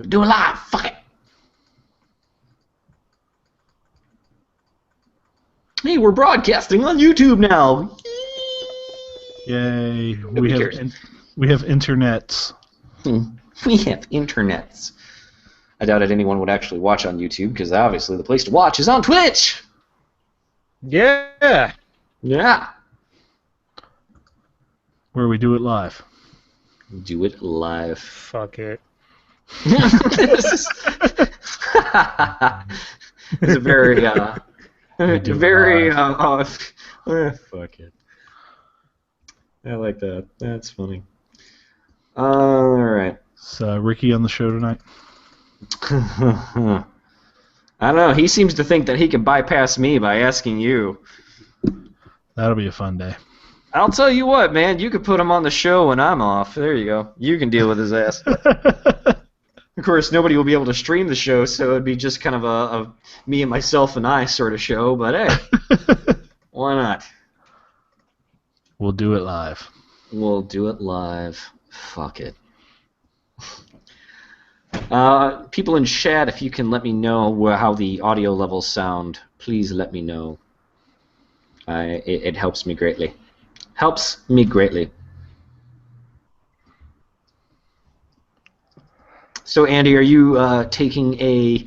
Do it live. Fuck it. Hey, we're broadcasting on YouTube now. Yay! We have internets. We have internets. I doubted anyone would actually watch on YouTube because obviously the place to watch is on Twitch. Yeah. Yeah. Where we do it live. Do it live. Fuck it. This is a very, very, fuck it. I like that. That's funny. All right. Is Ricky on the show tonight? I don't know. He seems to think that he can bypass me by asking you. That'll be a fun day. I'll tell you what, man. You could put him on the show when I'm off. There you go. You can deal with his ass. Of course, nobody will be able to stream the show, so it'd be just kind of a me and myself and I sort of show. But hey, why not? We'll do it live. We'll do it live. Fuck it. People in chat, if you can let me know how the audio levels sound, please let me know. It helps me greatly. Helps me greatly. So, Andy, are you taking a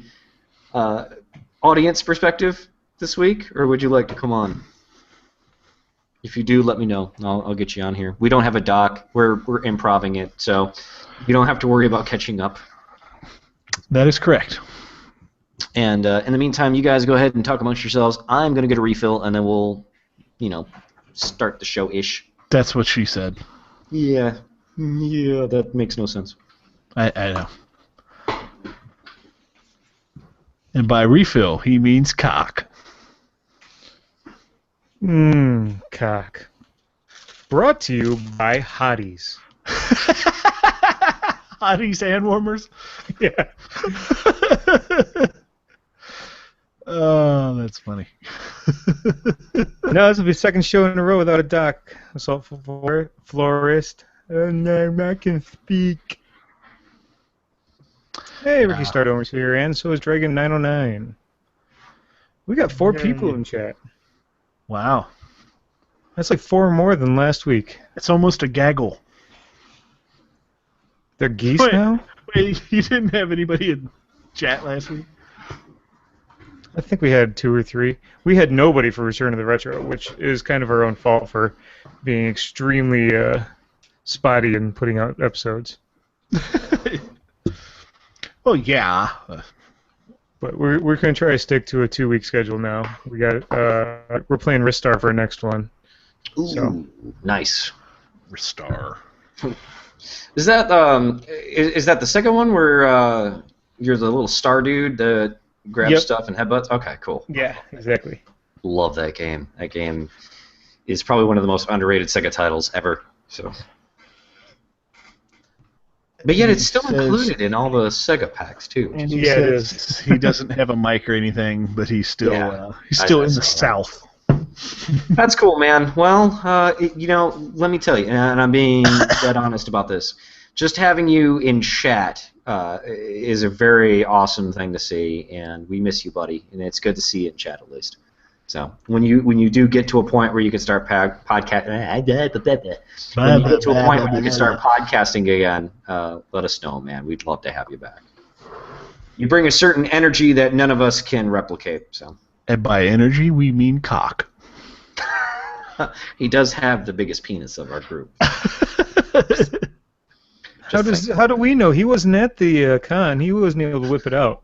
audience perspective this week, or would you like to come on? If you do, let me know. I'll get you on here. We don't have a doc. We're improvising it, so you don't have to worry about catching up. That is correct. And in the meantime, you guys go ahead and talk amongst yourselves. I'm going to get a refill, and then we'll, start the show-ish. That's what she said. Yeah. Yeah, that makes no sense. I know. And by refill, he means cock. Cock. Brought to you by Hotties. Hotties hand warmers? Yeah. Oh, that's funny. No, this will be the second show in a row without a doc. Assault florist. And I can speak. Hey, Ricky Stardomer's here, and so is Dragon909. We got 4 people in chat. Wow. That's like 4 more than last week. It's almost a gaggle. They're geese now? Wait, you didn't have anybody in chat last week? I think we had 2 or 3. We had nobody for Return of the Retro, which is kind of our own fault for being extremely spotty in putting out episodes. Well, yeah. But we're going to try to stick to a 2-week schedule now. We got we're playing Ristar for our next one. Ooh, so. Nice. Ristar. Is that the second one where you're the little star dude that grabs stuff and headbutts? Okay, cool. Yeah, exactly. Love that game. That game is probably one of the most underrated Sega titles ever. So. But yet it's still included in all the Sega packs too. And he says he doesn't have a mic or anything, but he's still in the South. That's cool, man. Well, let me tell you, and I'm being dead honest about this. Just having you in chat is a very awesome thing to see, and we miss you, buddy. And it's good to see you in chat at least. So when you do get to a point where you can start podcasting, when you get to a point where you can start podcasting again, let us know, man. We'd love to have you back. You bring a certain energy that none of us can replicate. So. And by energy, we mean cock. He does have the biggest penis of our group. How do we know? He wasn't at the con. He wasn't able to whip it out.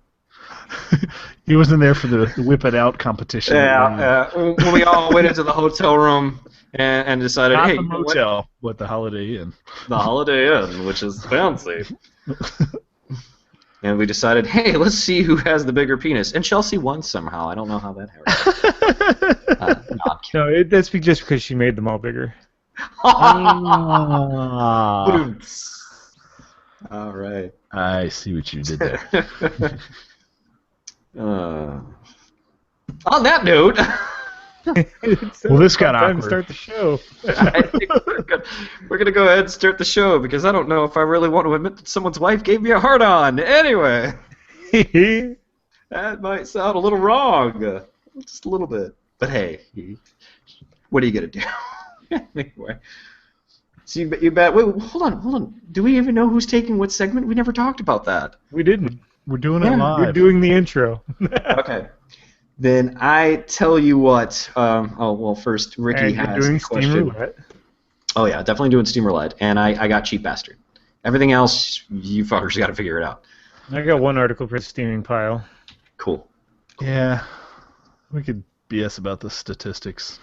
He wasn't there for the whip it out competition. Yeah, when we all went into the hotel room and decided, not hey, the motel, but the Holiday Inn. The Holiday Inn, which is fancy. And we decided, hey, let's see who has the bigger penis. And Chelsea won somehow. I don't know how that happened. No, that's just because she made them all bigger. All right. I see what you did there. On that note, Well, this got time awkward. to start the show. I think we're gonna go ahead and start the show because I don't know if I really want to admit that someone's wife gave me a hard on. Anyway, that might sound a little wrong, just a little bit. But hey, what are you gonna do? Anyway, so you bet. Wait, hold on. Do we even know who's taking what segment? We never talked about that. We didn't. We're doing it live. We're doing the intro. Okay. Then I tell you what. First Ricky And has you're doing a question. Steam Roulette. Oh yeah, definitely doing Steam Roulette, and I got Cheap Bastard. Everything else, you fuckers got to figure it out. I got one article for the steaming pile. Cool. Yeah, we could BS about the statistics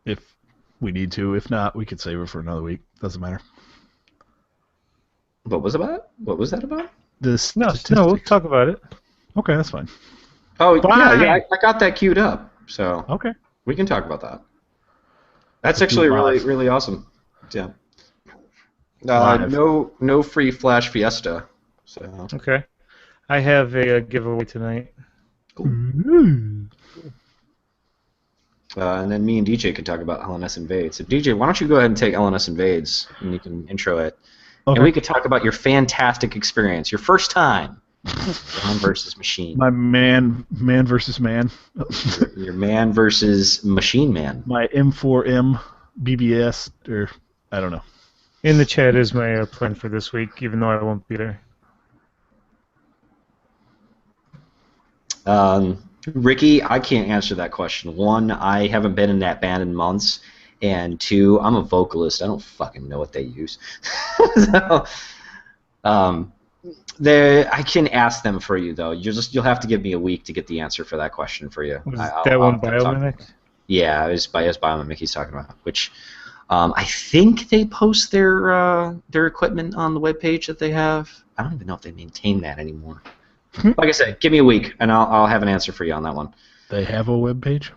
if we need to. If not, we could save it for another week. Doesn't matter. What was about? What was that about? No, we'll talk about it. Okay, that's fine. Oh Fine. yeah, I got that queued up, so Okay. we can talk about that. That's actually really awesome. Yeah. Live. No free Flash Fiesta. So. Okay. I have a giveaway tonight. Cool. And then me and DJ can talk about LNS Invades. So DJ, why don't you go ahead and take LNS Invades, and you can intro it. Okay. And we could talk about your fantastic experience, your first time, man versus machine. My man versus man. Your man versus machine man. My M4M BBS, or I don't know. In the chat is my plan for this week, even though I won't be there. Ricky, I can't answer that question. One, I haven't been in that band in months. And two, I'm a vocalist. I don't fucking know what they use. So, I can ask them for you though. You'll have to give me a week to get the answer for that question for you. Was that one Biomimic? Yeah, it was Biomimic he's talking about. Which I think they post their equipment on the webpage that they have. I don't even know if they maintain that anymore. Like I said, give me a week and I'll have an answer for you on that one. They have a web page?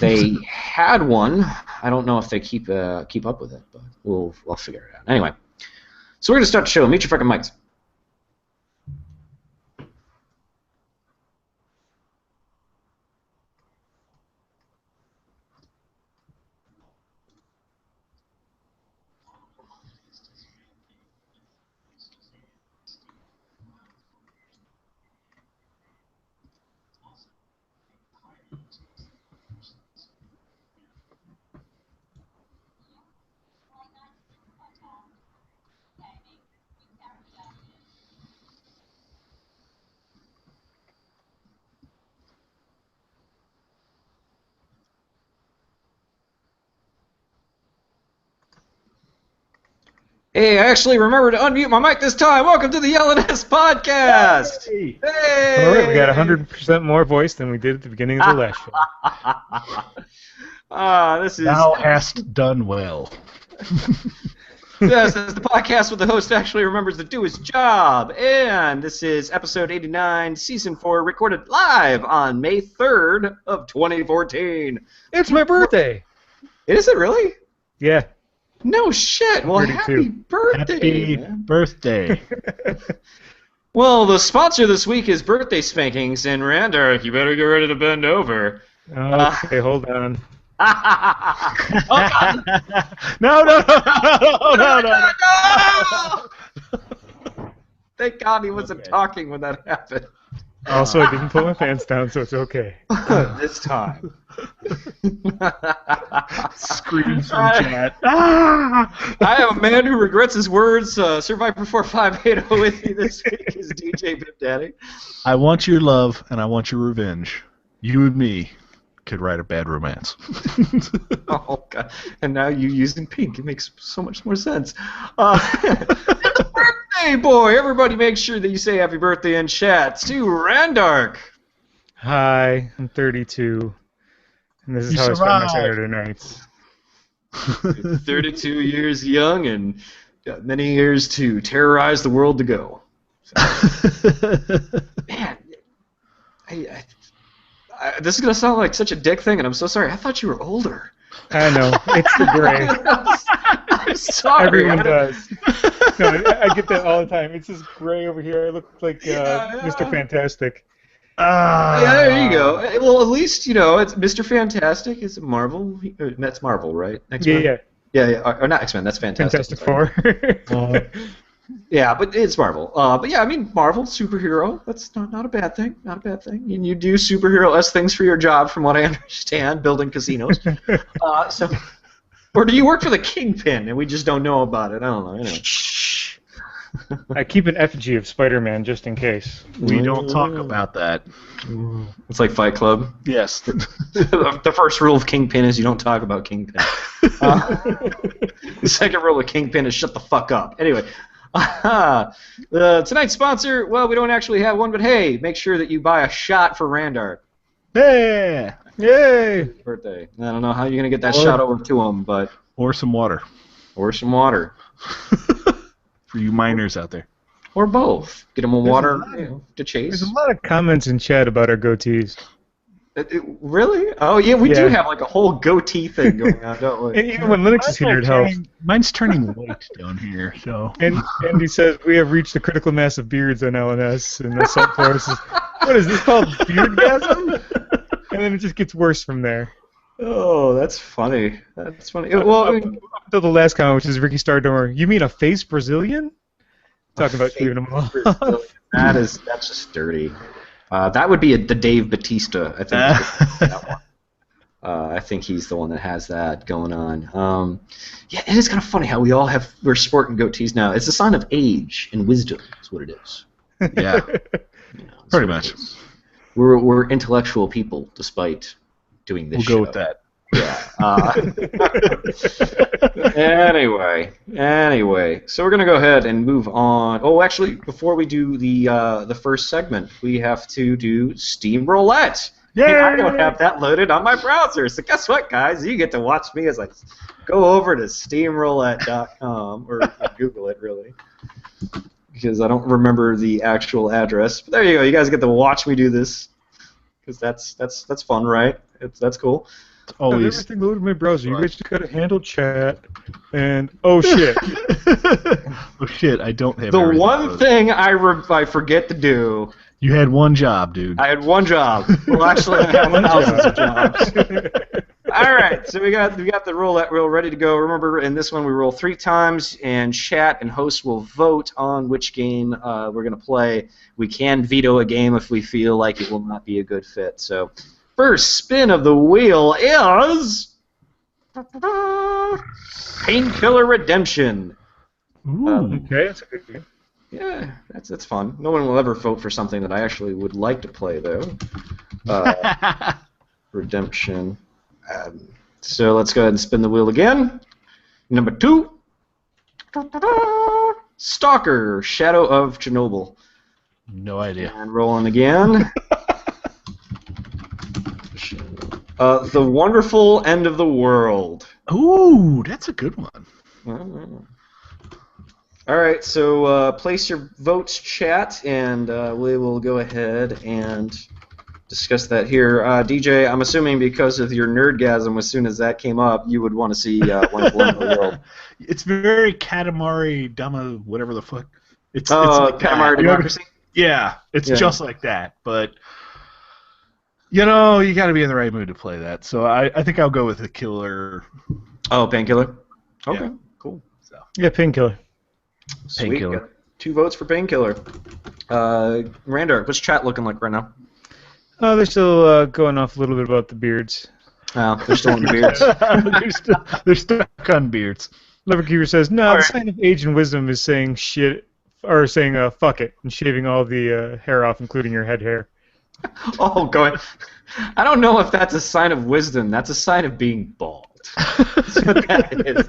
They had one. I don't know if they keep up with it, but we'll figure it out. Anyway, so we're gonna start the show. Meet your fucking mics. Hey, I actually remembered to unmute my mic this time. Welcome to the LNS podcast. Hey! Hey! All right, we got 100% more voice than we did at the beginning of the last show. This is Thou hast done well. Yes, this is the podcast where the host actually remembers to do his job. And this is episode 89, season 4, recorded live on May 3rd of 2014. It's my birthday. Is it really? Yeah. No shit. Well, 32. happy birthday. Happy man. birthday. Well, the sponsor this week is Birthday Spankings, and Randark, you better get ready to bend over. Okay, hold on. Oh, God. No. Thank God he wasn't talking when that happened. Also, I didn't put my pants down, so it's okay. This time. Screams from chat. I am a man who regrets his words. Survivor 4580 with you this week is DJ Bib Daddy. I want your love and I want your revenge. You and me could write a bad romance. Oh, God. And now you using pink. It makes so much more sense. It's birthday boy. Everybody make sure that you say happy birthday in chat to Randark. Hi, I'm 32, and this is You how I spend my survived. Saturday nights. 32 years young and got many years to terrorize the world to go. Man, this is going to sound like such a dick thing, and I'm so sorry. I thought you were older. I know, it's the gray. I'm sorry. Everyone does. No, I get that all the time. It's this gray over here. I look like Yeah. Mr. Fantastic. Yeah, there you go. Well, at least it's Mr. Fantastic. Is it Marvel? That's Marvel, right? X-Men? Yeah. Yeah. Or not X-Men. That's Fantastic. Fantastic Four. Yeah, but it's Marvel. But yeah, I mean, Marvel superhero. That's not a bad thing. Not a bad thing. And you do superhero-esque things for your job, from what I understand, building casinos. Or do you work for the Kingpin and we just don't know about it? I don't know. Anyway. I keep an effigy of Spider-Man just in case. We don't talk about that. It's like Fight Club. Yes. The first rule of Kingpin is you don't talk about Kingpin. The second rule of Kingpin is shut the fuck up. Anyway, tonight's sponsor, well, we don't actually have one, but hey, make sure that you buy a shot for Randar. Yeah. Yay! Birthday. I don't know how you're going to get that shot over to him, but... Or some water. Or some water. For you miners out there. Or both. Get him a water to chase. There's a lot of comments in chat about our goatees. Really? Oh, yeah, we do have like a whole goatee thing going on, don't we? And even when Linux is here, it helps. Mine's turning white down here, so... And Andy says, we have reached the critical mass of beards on LNS, and the subfloor says, what is this called, beardgasm? And then it just gets worse from there. Oh, that's funny. That's funny. Well, I mean, up to the last comment, which is Ricky Stardormer. You mean a face Brazilian? Talking about shaving him off. That's just dirty. That would be the Dave Bautista, I think. That one. I think he's the one that has that going on. Yeah, it is kind of funny how we're sporting goatees now. It's a sign of age and wisdom. Is what it is. Yeah, pretty much. We're intellectual people, despite doing this. We'll go with that. Yeah. Anyway, so we're gonna go ahead and move on. Oh, actually, before we do the first segment, we have to do Steam Roulette. Yay! And I don't have that loaded on my browser, so guess what, guys? You get to watch me as I go over to SteamRoulette.com or Google it, really, because I don't remember the actual address. But there you go. You guys get to watch me do this, because that's fun, right? That's cool. Always. I have everything loaded in my browser. You guys just gotta handle chat, and oh shit. Oh shit! I don't have. The one thing I forget to do. You had one job, dude. I had one job. Well, actually, I have thousands of jobs. All right, so we got the roulette wheel ready to go. Remember, in this one we roll 3 times, and chat and host will vote on which game we're gonna play. We can veto a game if we feel like it will not be a good fit. So, first spin of the wheel is Painkiller Redemption. Ooh, okay, that's a good game. Yeah, that's fun. No one will ever vote for something that I actually would like to play, though. Redemption. So let's go ahead and spin the wheel again. Number 2. Stalker, Shadow of Chernobyl. No idea. And rolling again. The Wonderful End of the World. Ooh, that's a good one. All right, so place your votes, chat, and we will go ahead and discuss that here. DJ, I'm assuming because of your nerdgasm, as soon as that came up, you would want to see Wonderful End of the World. It's very Katamari Dama, whatever the fuck. It's like Katamari Democracy? Yeah, it's just like that, but you know, you got to be in the right mood to play that. So I think I'll go with the Killer. Oh, Painkiller? Okay, Yeah. cool. So. Yeah, Painkiller. Sweet. Painkiller. Got 2 votes for Painkiller. Randar, what's chat looking like right now? Oh, they're still going off a little bit about the beards. Oh, they're still on the beards. they're stuck on beards. Leverkeeper says, no, the sign of age and wisdom is saying shit, or saying fuck it, and shaving all the hair off, including your head hair. Oh, going. I don't know if that's a sign of wisdom. That's a sign of being bald. That's what that is.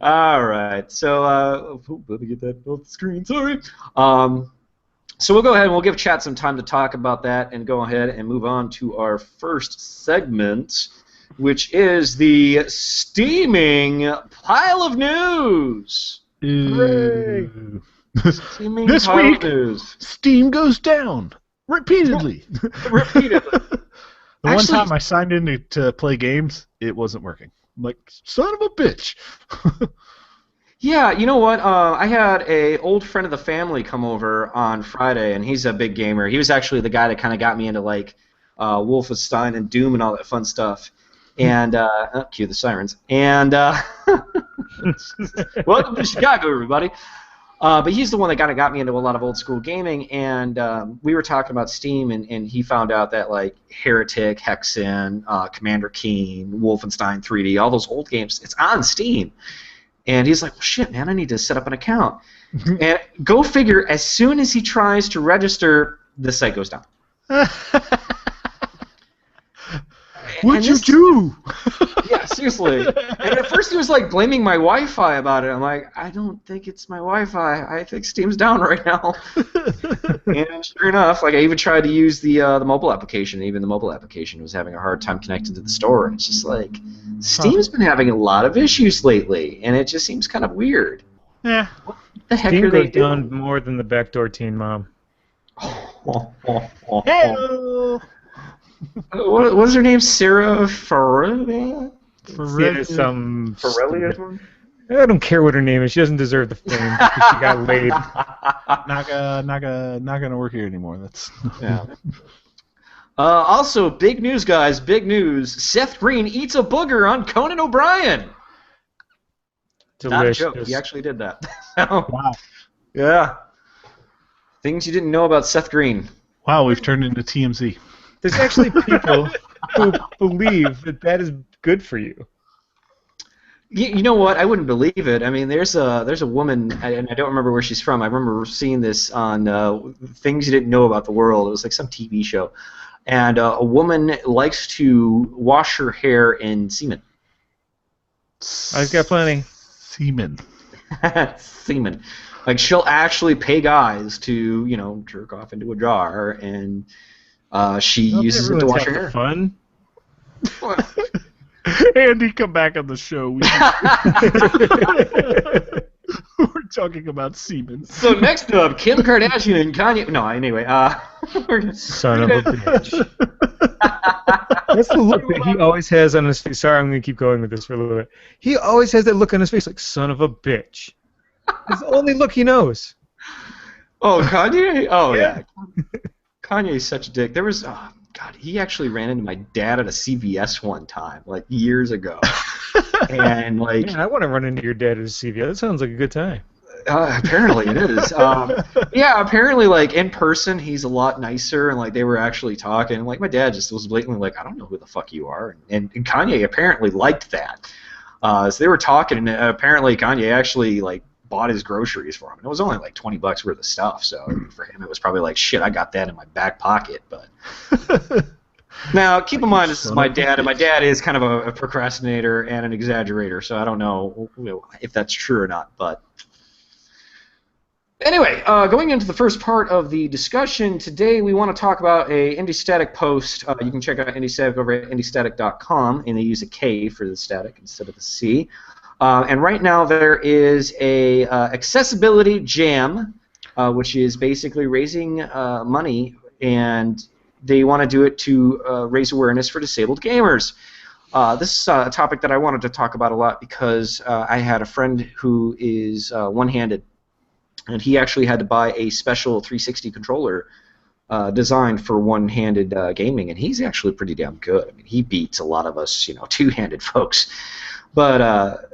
All right. So, let me get that off the screen. Sorry. So we'll go ahead and we'll give chat some time to talk about that and go ahead and move on to our first segment, which is the steaming pile of news. Hooray! Steaming This pile week, of news. Steam goes down repeatedly. Repeatedly. The one Actually- time I signed in to play games, it wasn't working. I'm like, son of a bitch. Yeah, you know what? I had a old friend of the family come over on Friday, and he's a big gamer. He was actually the guy that kind of got me into like Wolfenstein and Doom and all that fun stuff. And cue the sirens. And welcome to Chicago, everybody. But he's the one that kind of got me into a lot of old school gaming, and we were talking about Steam, and he found out that like Heretic, Hexen, Commander Keen, Wolfenstein 3D, all those old games, it's on Steam. And he's like, well, shit, man, I need to set up an account. And go figure, as soon as he tries to register, the site goes down. What'd you do? Yeah, seriously. And at first he was like blaming my Wi-Fi about it. I'm like, I don't think it's my Wi-Fi. I think Steam's down right now. And sure enough, like I even tried to use the mobile application. Even the mobile application was having a hard time connecting to the store. It's just like Steam's been having a lot of issues lately, and it just seems kind of weird. Yeah. What the heck Steam are they goes down doing? more than the backdoor teen mom. Hello. What was her name? Sarah Farrelly? Yeah, some Farrelly or something? I don't care what her name is. She doesn't deserve the fame because she got laid. Not gonna work here anymore. That's Yeah. Also, big news, guys. Big news. Seth Green eats a booger on Conan O'Brien. Not a Delicious. joke. He actually did that. So, wow. yeah. Things you didn't know about Seth Green. Wow, we've turned into TMZ. There's actually people who believe that that is good for you. You know what? I wouldn't believe it. I mean, there's a woman, and I don't remember where she's from. I remember seeing this on Things You Didn't Know About the World. It was like some TV show. And a woman likes to wash her hair in semen. I've got plenty. Semen. Semen. Like, she'll actually pay guys to, you know, jerk off into a jar, and she uses it to wash her hair. Fun. Andy, come back on the show. We're talking about semen. So next up, Kim Kardashian and Kanye. No, anyway. Son of a bitch. That's the look that he always has on his face. Sorry, I'm going to keep going with this for a little bit. He always has that look on his face like, son of a bitch. It's the only look he knows. Oh, Kanye? Oh, yeah. Kanye's such a dick. There was, oh, God, he actually ran into my dad at a CVS one time, like years ago. And, like. Man, I want to run into your dad at a CVS. That sounds like a good time. Apparently it is. Yeah, apparently, like, in person, he's a lot nicer, and, like, they were actually talking. And, like, my dad just was blatantly like, I don't know who the fuck you are. And Kanye apparently liked that. So they were talking, and apparently Kanye actually, like, bought his groceries for him. And it was only like $20 worth of stuff, so for him it was probably like, shit, I got that in my back pocket. But now, keep in mind, this is my dad, and my dad is kind of a procrastinator and an exaggerator, so I don't know if that's true or not. But anyway, going into the first part of the discussion today, we want to talk about a Indie Static post. You can check out Indie Static over at indiestatic.com, and they use a K for the static instead of the C. And right now there is a accessibility jam, which is basically raising money, and they want to do it to raise awareness for disabled gamers. This is a topic that I wanted to talk about a lot because I had a friend who is one-handed, and he actually had to buy a special 360 controller designed for one-handed gaming, and he's actually pretty damn good. I mean, he beats a lot of us, you know, two-handed folks. But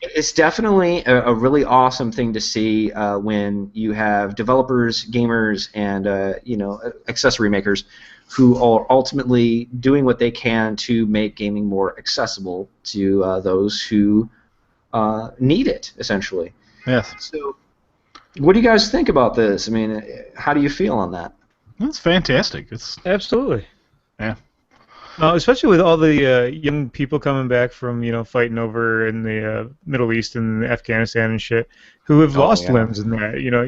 it's definitely a really awesome thing to see when you have developers, gamers, and you know, accessory makers who are ultimately doing what they can to make gaming more accessible to those who need it, essentially. Yes. So, what do you guys think about this? I mean, how do you feel on that? That's fantastic. It's Absolutely. yeah. Especially with all the young people coming back from, you know, fighting over in the Middle East and Afghanistan and shit, who have lost limbs in that. You know,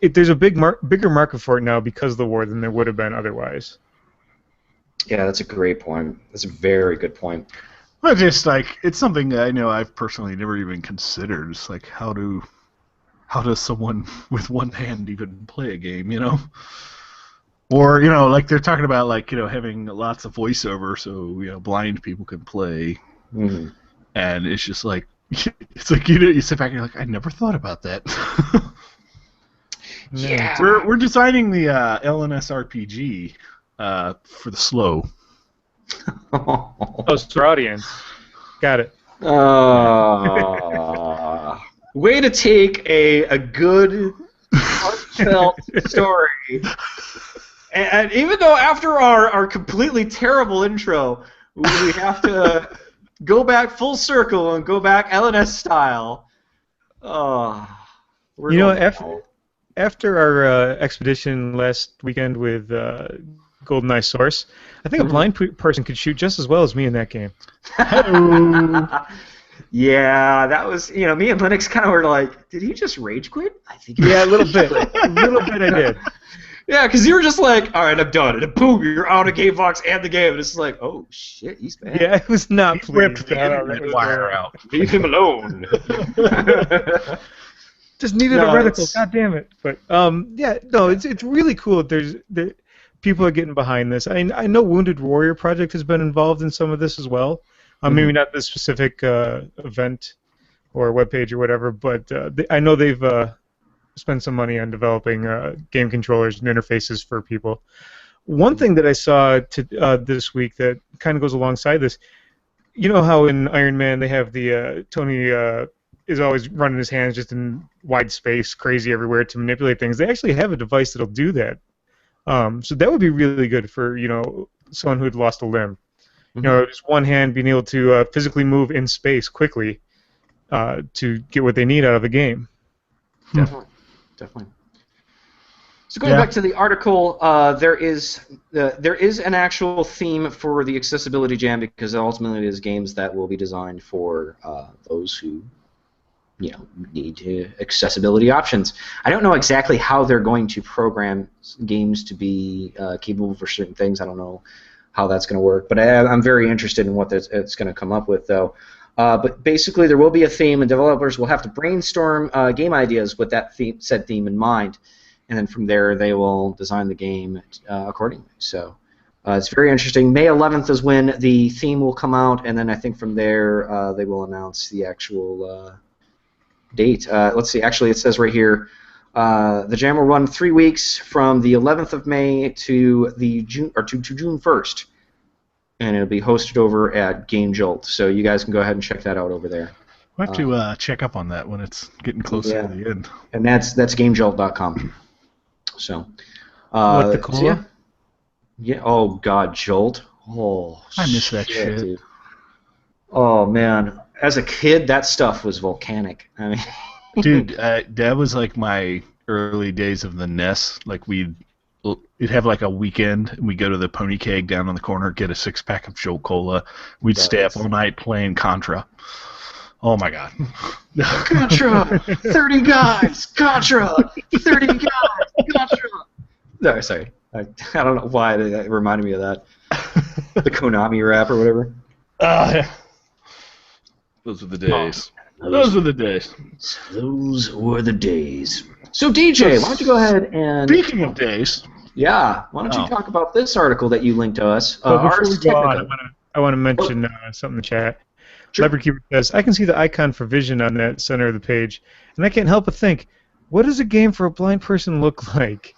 there's a bigger market for it now because of the war than there would have been otherwise. Yeah, that's a great point. That's a very good point. Well, just like it's something I know I've personally never even considered. It's like how does someone with one hand even play a game? You know. Or, you know, like they're talking about, like, you know, having lots of voiceover so, you know, blind people can play. Mm-hmm. And it's just like, It's like you sit back and you're like, I never thought about that. Yeah. We're designing the LNS RPG for the slow. Oh, so audience. Got it. Way to take a good, heartfelt story. And even though after our completely terrible intro, we have to go back full circle and go back LNS style. You know, after our expedition last weekend with GoldenEye Source, I think a blind person could shoot just as well as me in that game. Yeah, that was, me and Linux kind of were like, did he just rage quit? I think he a little bit. A little bit I did. Yeah, because you were just like, all right, I'm done. And then boom, you're out of game box and the game. And it's like, oh, shit, he's bad. Yeah, I was not pleased. Ripped the internet wire out. Leave him alone. Just needed a reticle. God damn it! But it's really cool. People are getting behind this. I know Wounded Warrior Project has been involved in some of this as well. Maybe not this specific event or webpage or whatever, but I know they've spent some money on developing game controllers and interfaces for people. One thing that I saw this week that kind of goes alongside this, you know how in Iron Man they have the Tony is always running his hands just in wide space, crazy everywhere to manipulate things. They actually have a device that'll do that. So that would be really good for someone who had lost a limb. Just one hand being able to physically move in space quickly to get what they need out of the game. Definitely. So going back to the article, there is an actual theme for the Accessibility Jam because ultimately it is games that will be designed for those who need accessibility options. I don't know exactly how they're going to program games to be capable for certain things. I don't know how that's going to work, but I'm very interested in what it's going to come up with, though. But basically, there will be a theme, and developers will have to brainstorm game ideas with that said theme in mind, and then from there they will design the game accordingly. So it's very interesting. May 11th is when the theme will come out, and then I think from there they will announce the actual date. Let's see. Actually, it says right here, the jam will run 3 weeks from the 11th of May to June 1st. And it'll be hosted over at Game Jolt, so you guys can go ahead and check that out over there. We'll have to check up on that when it's getting closer to the end. And that's GameJolt.com. So, what the cola? So yeah. Oh God, Jolt. Oh, I miss that shit. Dude. Oh man, as a kid, that stuff was volcanic. I mean, dude, that was like my early days of the NES. Like we'd have like a weekend, and we'd go to the Pony Keg down on the corner, get a 6-pack of Jolt Cola. We'd stay up all night playing Contra. Oh my God. Contra! 30 guys! Contra! 30 guys! Contra! No, sorry. I don't know why that reminded me of that. The Konami rap or whatever. Yeah. Those were the days. Those were the days. Those were the days. So DJ, why don't you go ahead and... Speaking of days... Yeah, why don't you talk about this article that you linked to us? Before we go on, I want to mention something in the chat. Sure. Leopard Keeper says, I can see the icon for vision on that center of the page, and I can't help but think, what does a game for a blind person look like?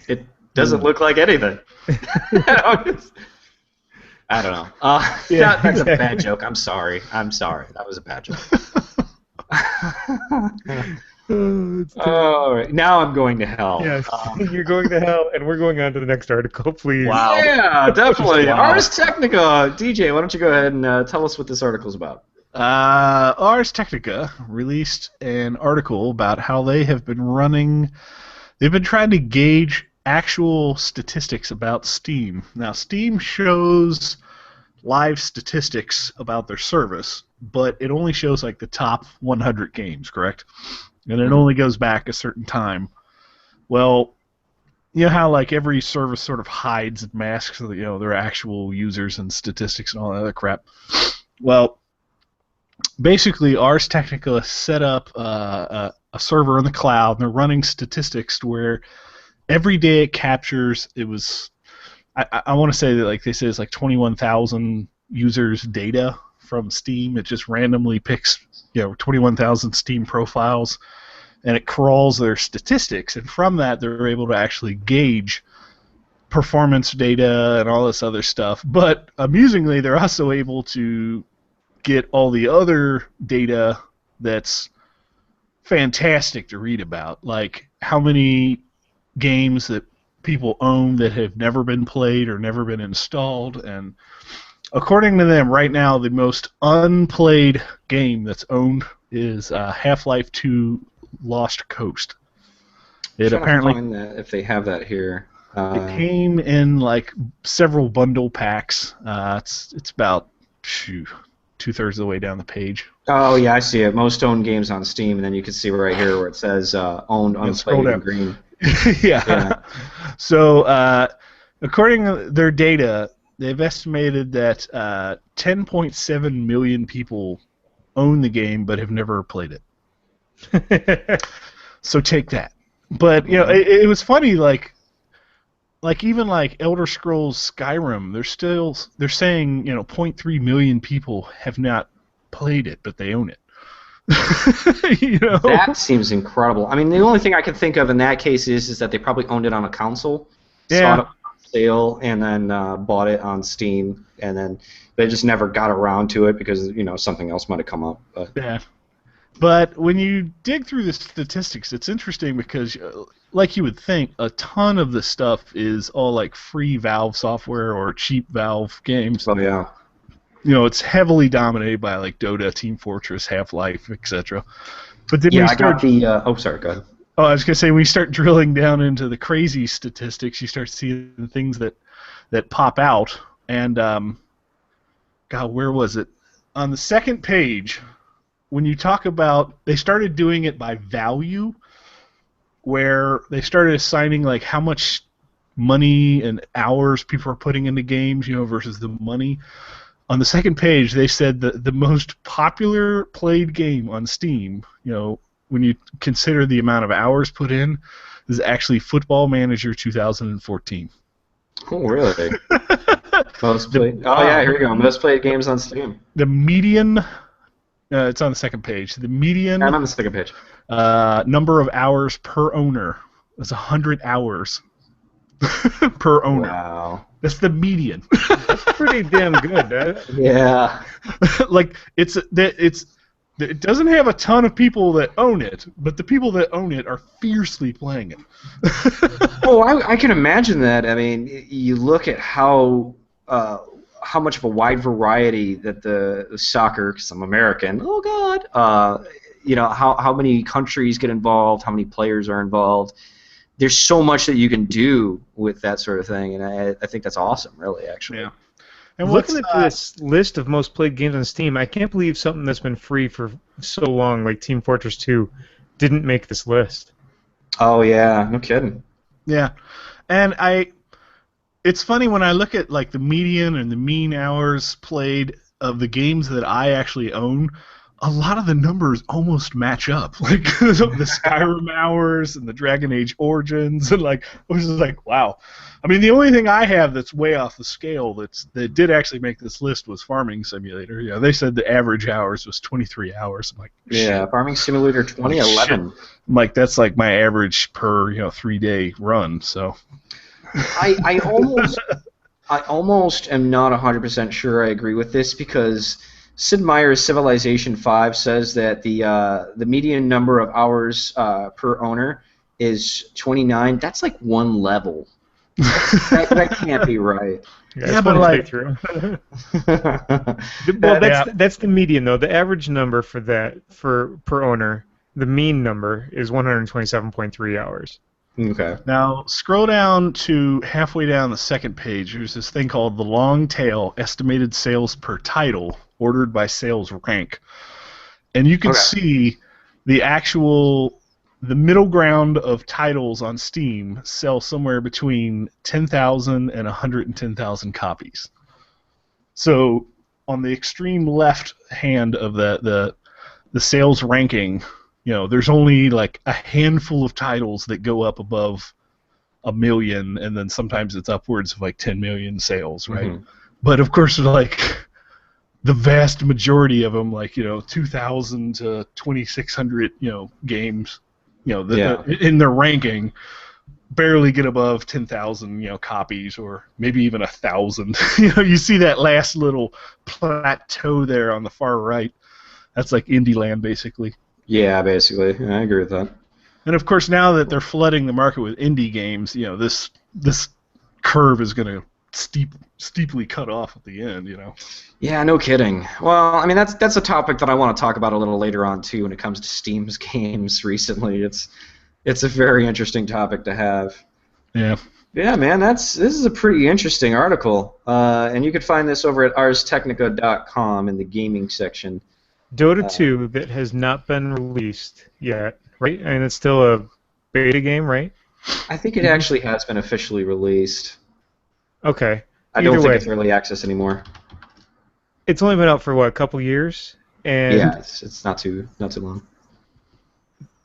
It doesn't look like anything. I don't know. That's a bad joke. I'm sorry. That was a bad joke. All right, now I'm going to hell. Yes, you're going to hell, and we're going on to the next article, please. Wow. Yeah, definitely. Ars Technica. DJ, why don't you go ahead and tell us what this article is about? Ars Technica released an article about how they have been running. They've been trying to gauge actual statistics about Steam. Now, Steam shows live statistics about their service, but it only shows like the top 100 games, correct? And it only goes back a certain time. Well, you know how like every service sort of hides and masks their actual users and statistics and all that other crap. Well, basically, Ars Technica set up a server in the cloud, and they're running statistics to where every day it captures. It was I want to say that like they say it's like 21,000 users' data from Steam. It just randomly picks 21,000 Steam profiles, and it crawls their statistics, and from that they're able to actually gauge performance data and all this other stuff. But amusingly, they're also able to get all the other data that's fantastic to read about, like how many games that people own that have never been played or never been installed. And according to them, right now the most unplayed game that's owned is Half-Life 2 Lost Coast. It apparently find that if they have that here. It came in like several bundle packs. It's about 2/3 of the way down the page. Oh yeah, I see it. Most owned games on Steam, and then you can see right here where it says owned unplayed in green. Yeah. So according to their data, they've estimated that 10.7 million people own the game but have never played it. So take that. But it was funny, like even like Elder Scrolls Skyrim, they're saying 0.3 million people have not played it, but they own it. That seems incredible. I mean, the only thing I can think of in that case is that they probably owned it on a console, saw it on sale, and then bought it on Steam, and then they just never got around to it because something else might have come up. But. Yeah. But when you dig through the statistics, it's interesting because, like you would think, a ton of the stuff is all like free Valve software or cheap Valve games. Oh yeah. It's heavily dominated by like Dota, Team Fortress, Half-Life, etc. But then I got the. Oh, sorry, go ahead. Oh, I was gonna say when you start drilling down into the crazy statistics, you start seeing things that pop out. And God, where was it? On the second page. When you talk about, they started doing it by value, where they started assigning like how much money and hours people are putting into games, versus the money. On the second page, they said that the most popular played game on Steam, when you consider the amount of hours put in, is actually Football Manager 2014. Oh, really? Most played. Oh yeah, here we go. Most played games on Steam. The median. It's on the second page. The median. I'm on the second page. Number of hours per owner is 100 hours per owner. Wow. That's the median. That's pretty damn good. Yeah. Like it doesn't have a ton of people that own it, but the people that own it are fiercely playing it. Oh, I can imagine that. I mean, you look at how much of a wide variety that the soccer, because I'm American, oh God, how many countries get involved, how many players are involved. There's so much that you can do with that sort of thing, and I think that's awesome, really, actually. Yeah. And looking at this list of most played games on Steam, I can't believe something that's been free for so long, like Team Fortress 2, didn't make this list. Oh yeah, no kidding. Yeah, and it's funny when I look at like the median and the mean hours played of the games that I actually own. A lot of the numbers almost match up, like the Skyrim hours and the Dragon Age Origins, and like I was just like, wow. I mean, the only thing I have that's way off the scale that did actually make this list was Farming Simulator. Yeah, they said the average hours was 23 hours. I'm like, yeah, Farming Simulator 2011. I'm like, that's like my average per 3-day run. So I almost am not 100% sure I agree with this because Sid Meier's Civilization 5 says that the median number of hours per owner is 29. That's like one level. that can't be right. Yeah, but like, well, that's the median though. The average number for that for per owner, the mean number is 127.3 hours. Okay. Now scroll down to halfway down the second page. There's this thing called the long tail estimated sales per title ordered by sales rank, and you can see the middle ground of titles on Steam sell somewhere between 10,000 and 110,000 copies. So on the extreme left hand of the sales ranking, there's only like a handful of titles that go up above 1 million, and then sometimes it's upwards of like 10 million sales, right? Mm-hmm. But of course, like the vast majority of them, like 2,000 to 2,600 games, in their ranking, barely get above 10,000 copies, or maybe even 1,000. You see that last little plateau there on the far right. That's like indie land, basically. Yeah, basically. I agree with that. And of course, now that they're flooding the market with indie games, this curve is going to steeply cut off at the end. Yeah, no kidding. Well, I mean, that's a topic that I want to talk about a little later on too. When it comes to Steam's games recently, it's a very interesting topic to have. Yeah. Yeah, man, this is a pretty interesting article, and you could find this over at arstechnica.com in the gaming section. Dota 2 that has not been released yet, right? And it's still a beta game, right? I think it actually has been officially released. Okay. I don't think it's early access anymore. It's only been out for what, a couple years, and yeah, it's not too long.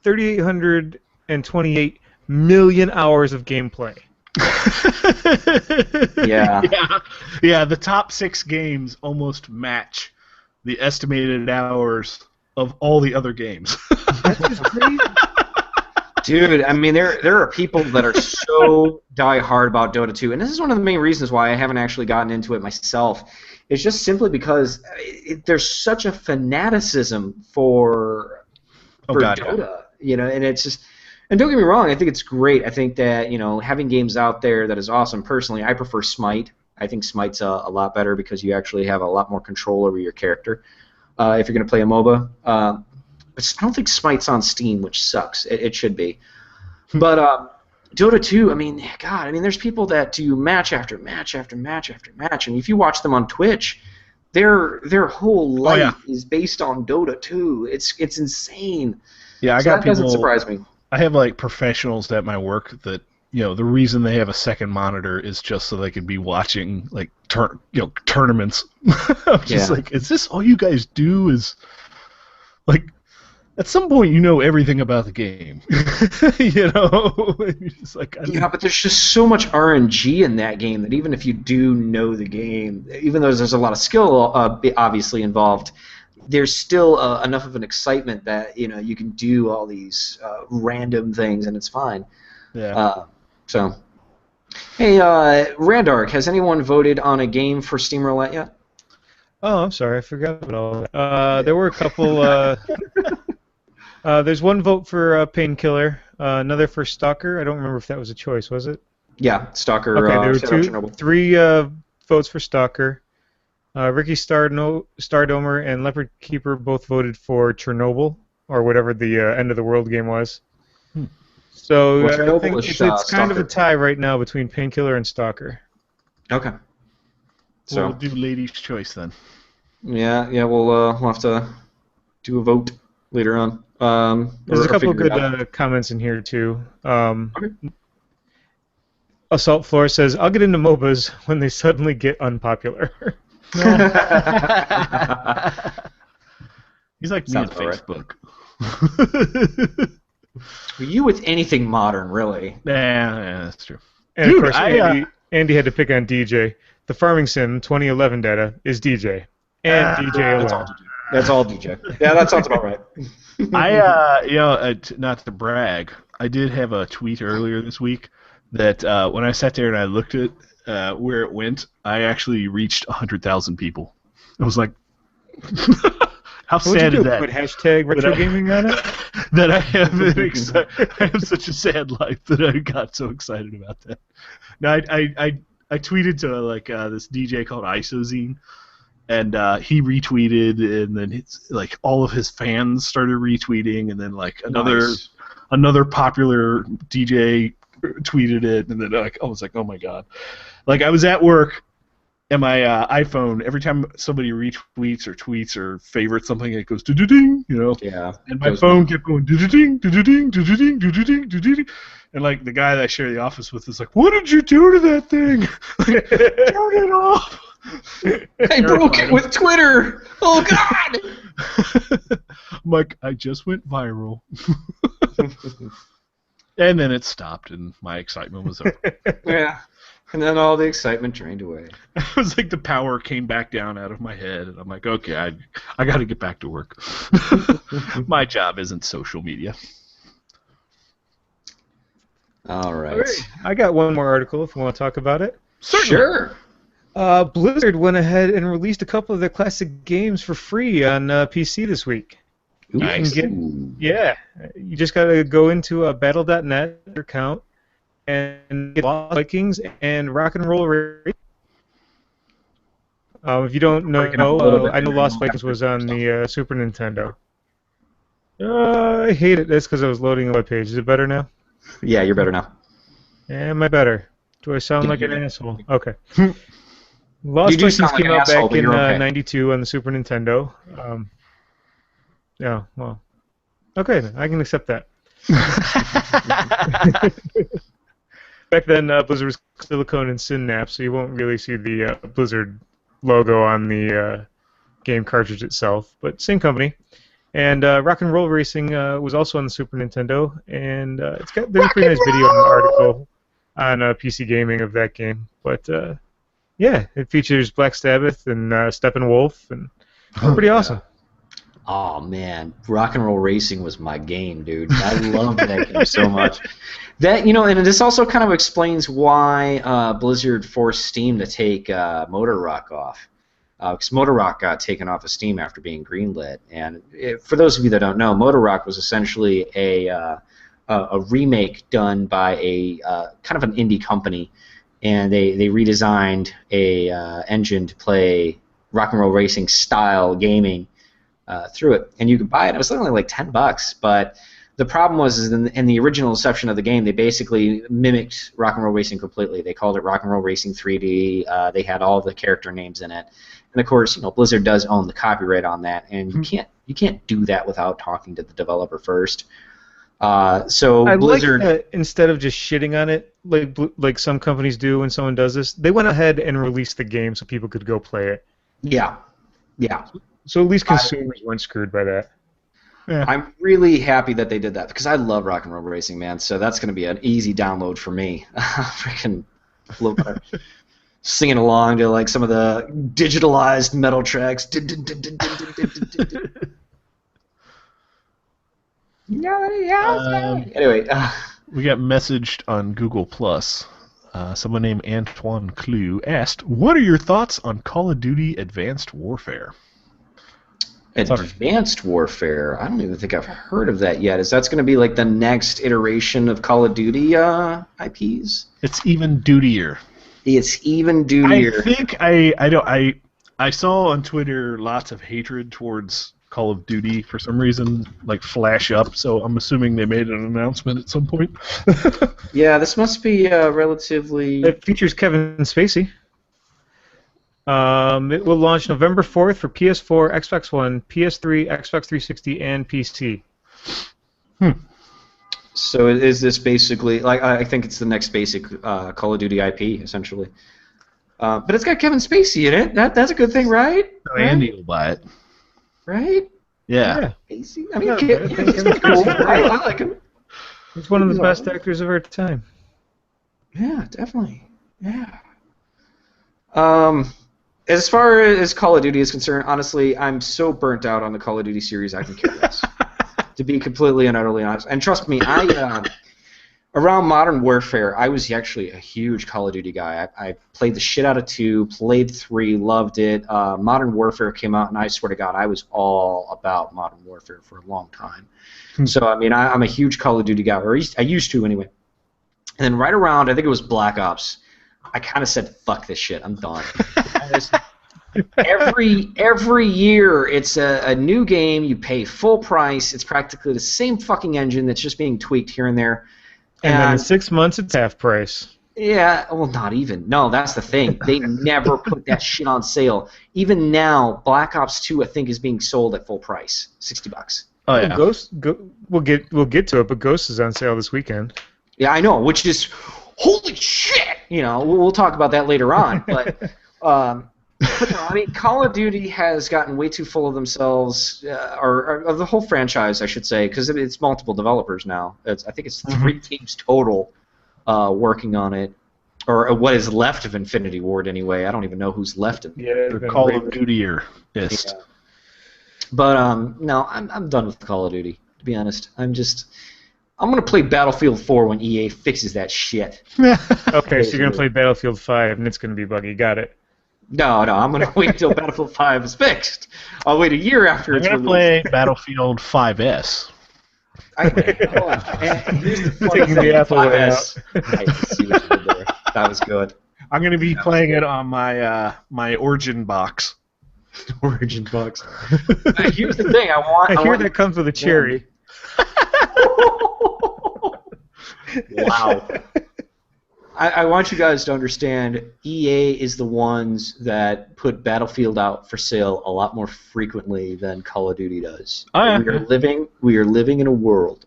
3,828 million hours of gameplay. Yeah. Yeah. The top 6 games almost match the estimated hours of all the other games. That's just crazy. Dude, I mean, there are people that are so die-hard about Dota 2, and this is one of the main reasons why I haven't actually gotten into it myself. It's just simply because there's such a fanaticism for Dota, and it's just. And don't get me wrong, I think it's great. I think that having games out there that is awesome. Personally, I prefer Smite. I think Smite's a lot better because you actually have a lot more control over your character if you're going to play a MOBA. But I don't think Smite's on Steam, which sucks. It should be. But Dota 2, I mean, God, there's people that do match after match after match after match, and if you watch them on Twitch, their whole life is based on Dota 2. It's insane. Yeah, that people, doesn't surprise me. I have professionals at my work that the reason they have a second monitor is just so they can be watching tournaments. I'm just is this all you guys do? Is at some point everything about the game. It's yeah, but there's just so much RNG in that game that even if you do know the game, even though there's a lot of skill obviously involved, there's still enough of an excitement that you can do all these random things and it's fine. Yeah. So, hey, Randark, has anyone voted on a game for Steam Roulette yet? Oh, I'm sorry, I forgot about all that. There were a couple. There's one vote for Painkiller, another for Stalker. I don't remember if that was a choice, was it? Yeah, Stalker. Okay, there were three votes for Stalker. Ricky Stardomer and Leopard Keeper both voted for Chernobyl, or whatever the end of the world game was. So I think it's kind of a tie right now between Painkiller and Stalker. Okay. So we'll do Lady's Choice then. Yeah, we'll have to do a vote later on. There's a couple of good comments in here too. Okay. Assault Floor says, "I'll get into MOBAs when they suddenly get unpopular." He's like Sounds me on Facebook. You with anything modern, really? Yeah, that's true. And of course, Andy had to pick on DJ. The Farming Sim 2011 data is DJ and DJ alone. That's all DJ. Yeah, that sounds about right. Not to brag, I did have a tweet earlier this week that when I sat there and I looked at where it went, I actually reached 100,000 people. I was like, how sad is that? Put hashtag retro gaming on it? That I have such a sad life that I got so excited about that. Now I tweeted to this DJ called Isozine, and he retweeted, and then all of his fans started retweeting, and then another popular DJ tweeted it, and then I was like, oh my god! I was at work, and my iPhone, every time somebody retweets or tweets or favorites something, it goes do-do-ding, Yeah. And my phone kept going do-do-ding, do-do-ding, do-do-ding, do-do-ding, do-do-ding. And the guy that I share the office with is like, what did you do to that thing? Turn it off. I broke it with Twitter. Oh god. I'm like, I just went viral. And then it stopped, and my excitement was over. Yeah. And then all the excitement drained away. It was like the power came back down out of my head, and I'm like, okay, I got to get back to work. My job isn't social media. All right. I got one more article if you want to talk about it. Sure. Blizzard went ahead and released a couple of their classic games for free on PC this week. Nice. You just got to go into a battle.net account and get Lost Vikings and Rock and Roll Racing. If you don't know, I know Lost Vikings was on the Super Nintendo. I hate it. That's because I was loading a web page. Is it better now? Yeah, you're better now. Am I better? Do I sound like an asshole? Okay. You Lost do Vikings sound like came an out asshole, back but in you're okay. '92 on the Super Nintendo. Yeah, well, okay, then. I can accept that. Back then, Blizzard was Silicone and Synapse, so you won't really see the Blizzard logo on the game cartridge itself, but same company. And Rock and Roll Racing was also on the Super Nintendo, and there's a pretty nice video in the article on PC Gaming of that game. But yeah, it features Black Sabbath and Steppenwolf, and pretty awesome. Oh man, Rock and Roll Racing was my game, dude. I loved that game so much. That and this also kind of explains why Blizzard forced Steam to take Motor Rock off, because Motor Rock got taken off of Steam after being greenlit. And for those of you that don't know, Motor Rock was essentially a remake done by a kind of an indie company, and they redesigned a engine to play Rock and Roll Racing style gaming. Through it, and you could buy it. It was only like $10, but the problem was in the original inception of the game, they basically mimicked Rock and Roll Racing completely. They called it Rock and Roll Racing 3D. They had all the character names in it, and of course, Blizzard does own the copyright on that, and you can't do that without talking to the developer first. So I Blizzard, like that instead of just shitting on it, like some companies do when someone does this, they went ahead and released the game so people could go play it. yeah. So at least consumers weren't screwed by that. Yeah. I'm really happy that they did that because I love Rock and Roll Racing, man. So that's going to be an easy download for me. Freaking singing along to like some of the digitalized metal tracks. Anyway, we got messaged on Google Plus. Someone named Antoine Clou asked, "What are your thoughts on Call of Duty Advanced Warfare?" Advanced Warfare. I don't even think I've heard of that yet. Is that's going to be like the next iteration of Call of Duty IPs? It's even dutier. It's even dutier. I think I saw on Twitter lots of hatred towards Call of Duty for some reason, like flash up. So I'm assuming they made an announcement at some point. Yeah, this must be relatively. It features Kevin Spacey. It will launch November 4th for PS4, Xbox One, PS3, Xbox 360, and PC. So is this basically like I think it's the next basic Call of Duty IP essentially, but it's got Kevin Spacey in it. That's a good thing, right? Oh, Andy will buy it. Right? Yeah. Spacey. I mean, Yeah, cool. I like him. He's one of the best actors of our time. Yeah, definitely. Yeah. As far as Call of Duty is concerned, honestly, I'm so burnt out on the Call of Duty series, I can care less. To be completely and utterly honest. And trust me, around Modern Warfare, I was actually a huge Call of Duty guy. I played the shit out of 2, played 3, loved it. Modern Warfare came out, and I swear to God, I was all about Modern Warfare for a long time. So, I mean, I'm a huge Call of Duty guy, or I used to anyway. And then right around, I think it was Black Ops, I kind of said, fuck this shit, I'm done. Every year, it's a new game, you pay full price, it's practically the same fucking engine that's just being tweaked here and there. And then in 6 months, it's half price. Yeah, well, not even. No, that's the thing. They never put that shit on sale. Even now, Black Ops 2, I think, is being sold at full price, $60. Oh yeah. We'll get to it, but Ghost is on sale this weekend. Yeah, I know, which is holy shit. We'll talk about that later on. But no, I mean, Call of Duty has gotten way too full of themselves, or of the whole franchise, I should say, because it's multiple developers now. I think it's 3 teams total working on it, or what is left of Infinity Ward anyway. I don't even know who's left of it. Yeah, The Call of Duty-er. Yes. Yeah. But no, I'm done with Call of Duty. To be honest, I'm gonna play Battlefield 4 when EA fixes that shit. Okay, so you're gonna play Battlefield 5, and it's gonna be buggy. Got it. No, I'm gonna wait until Battlefield 5 is fixed. I'll wait a year after it's released. I'm gonna play Battlefield 5S. Here's the Taking the apple way out. I see what you did there. That was good. I'm gonna be playing it on my my Origin box. Origin box. Here's the thing. I hear that comes with a cherry. Wow. I want you guys to understand, EA is the ones that put Battlefield out for sale a lot more frequently than Call of Duty does. Oh, yeah. We are living in a world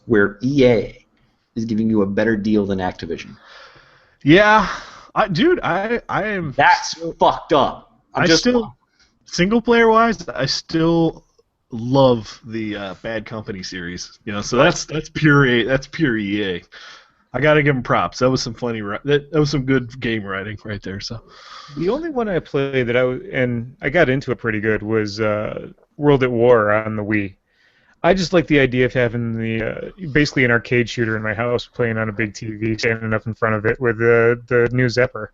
where EA is giving you a better deal than Activision. Yeah, dude, I am. That's fucked up. Single player wise, I still love the Bad Company series. You know, so that's pure EA. I gotta give them props. That was some funny. That was some good game writing right there. So the only one I played that I got into it pretty good was World at War on the Wii. I just like the idea of having basically an arcade shooter in my house, playing on a big TV, standing up in front of it with the new Zepper.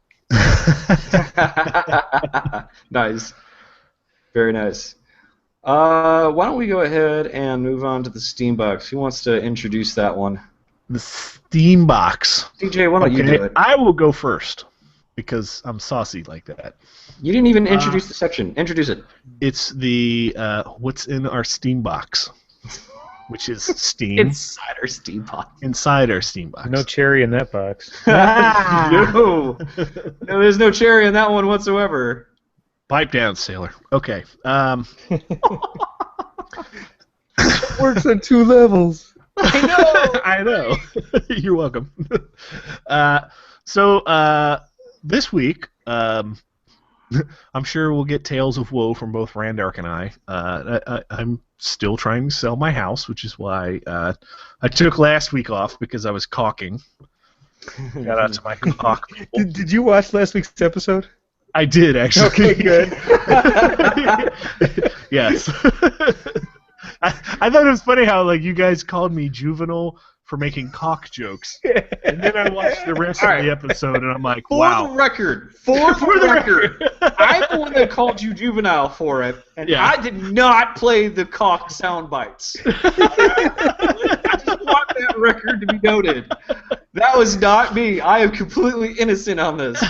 Nice, very nice. Why don't we go ahead and move on to the Steam Box? Who wants to introduce that one? The Steam Box. DJ, why don't you do it? I will go first because I'm saucy like that. You didn't even introduce the section. Introduce it. It's the what's in our Steam Box, which is Steam. Inside our Steam Box. Inside our Steam Box. No cherry in that box. No, there's no cherry in that one whatsoever. Pipe down, sailor. Okay. Works on 2 levels. I know. You're welcome. So this week, I'm sure we'll get tales of woe from both Randark and I. I'm still trying to sell my house, which is why I took last week off because I was caulking. Shout out to my caulk people. Did you watch last week's episode? I did, actually. Okay, good. Yes. I thought it was funny how you guys called me juvenile for making cock jokes, and then I watched the rest of the episode, and I'm like, wow. For the record, I'm the one that called you juvenile for it, and I did not play the cock sound bites. I just want that record to be noted. That was not me. I am completely innocent on this.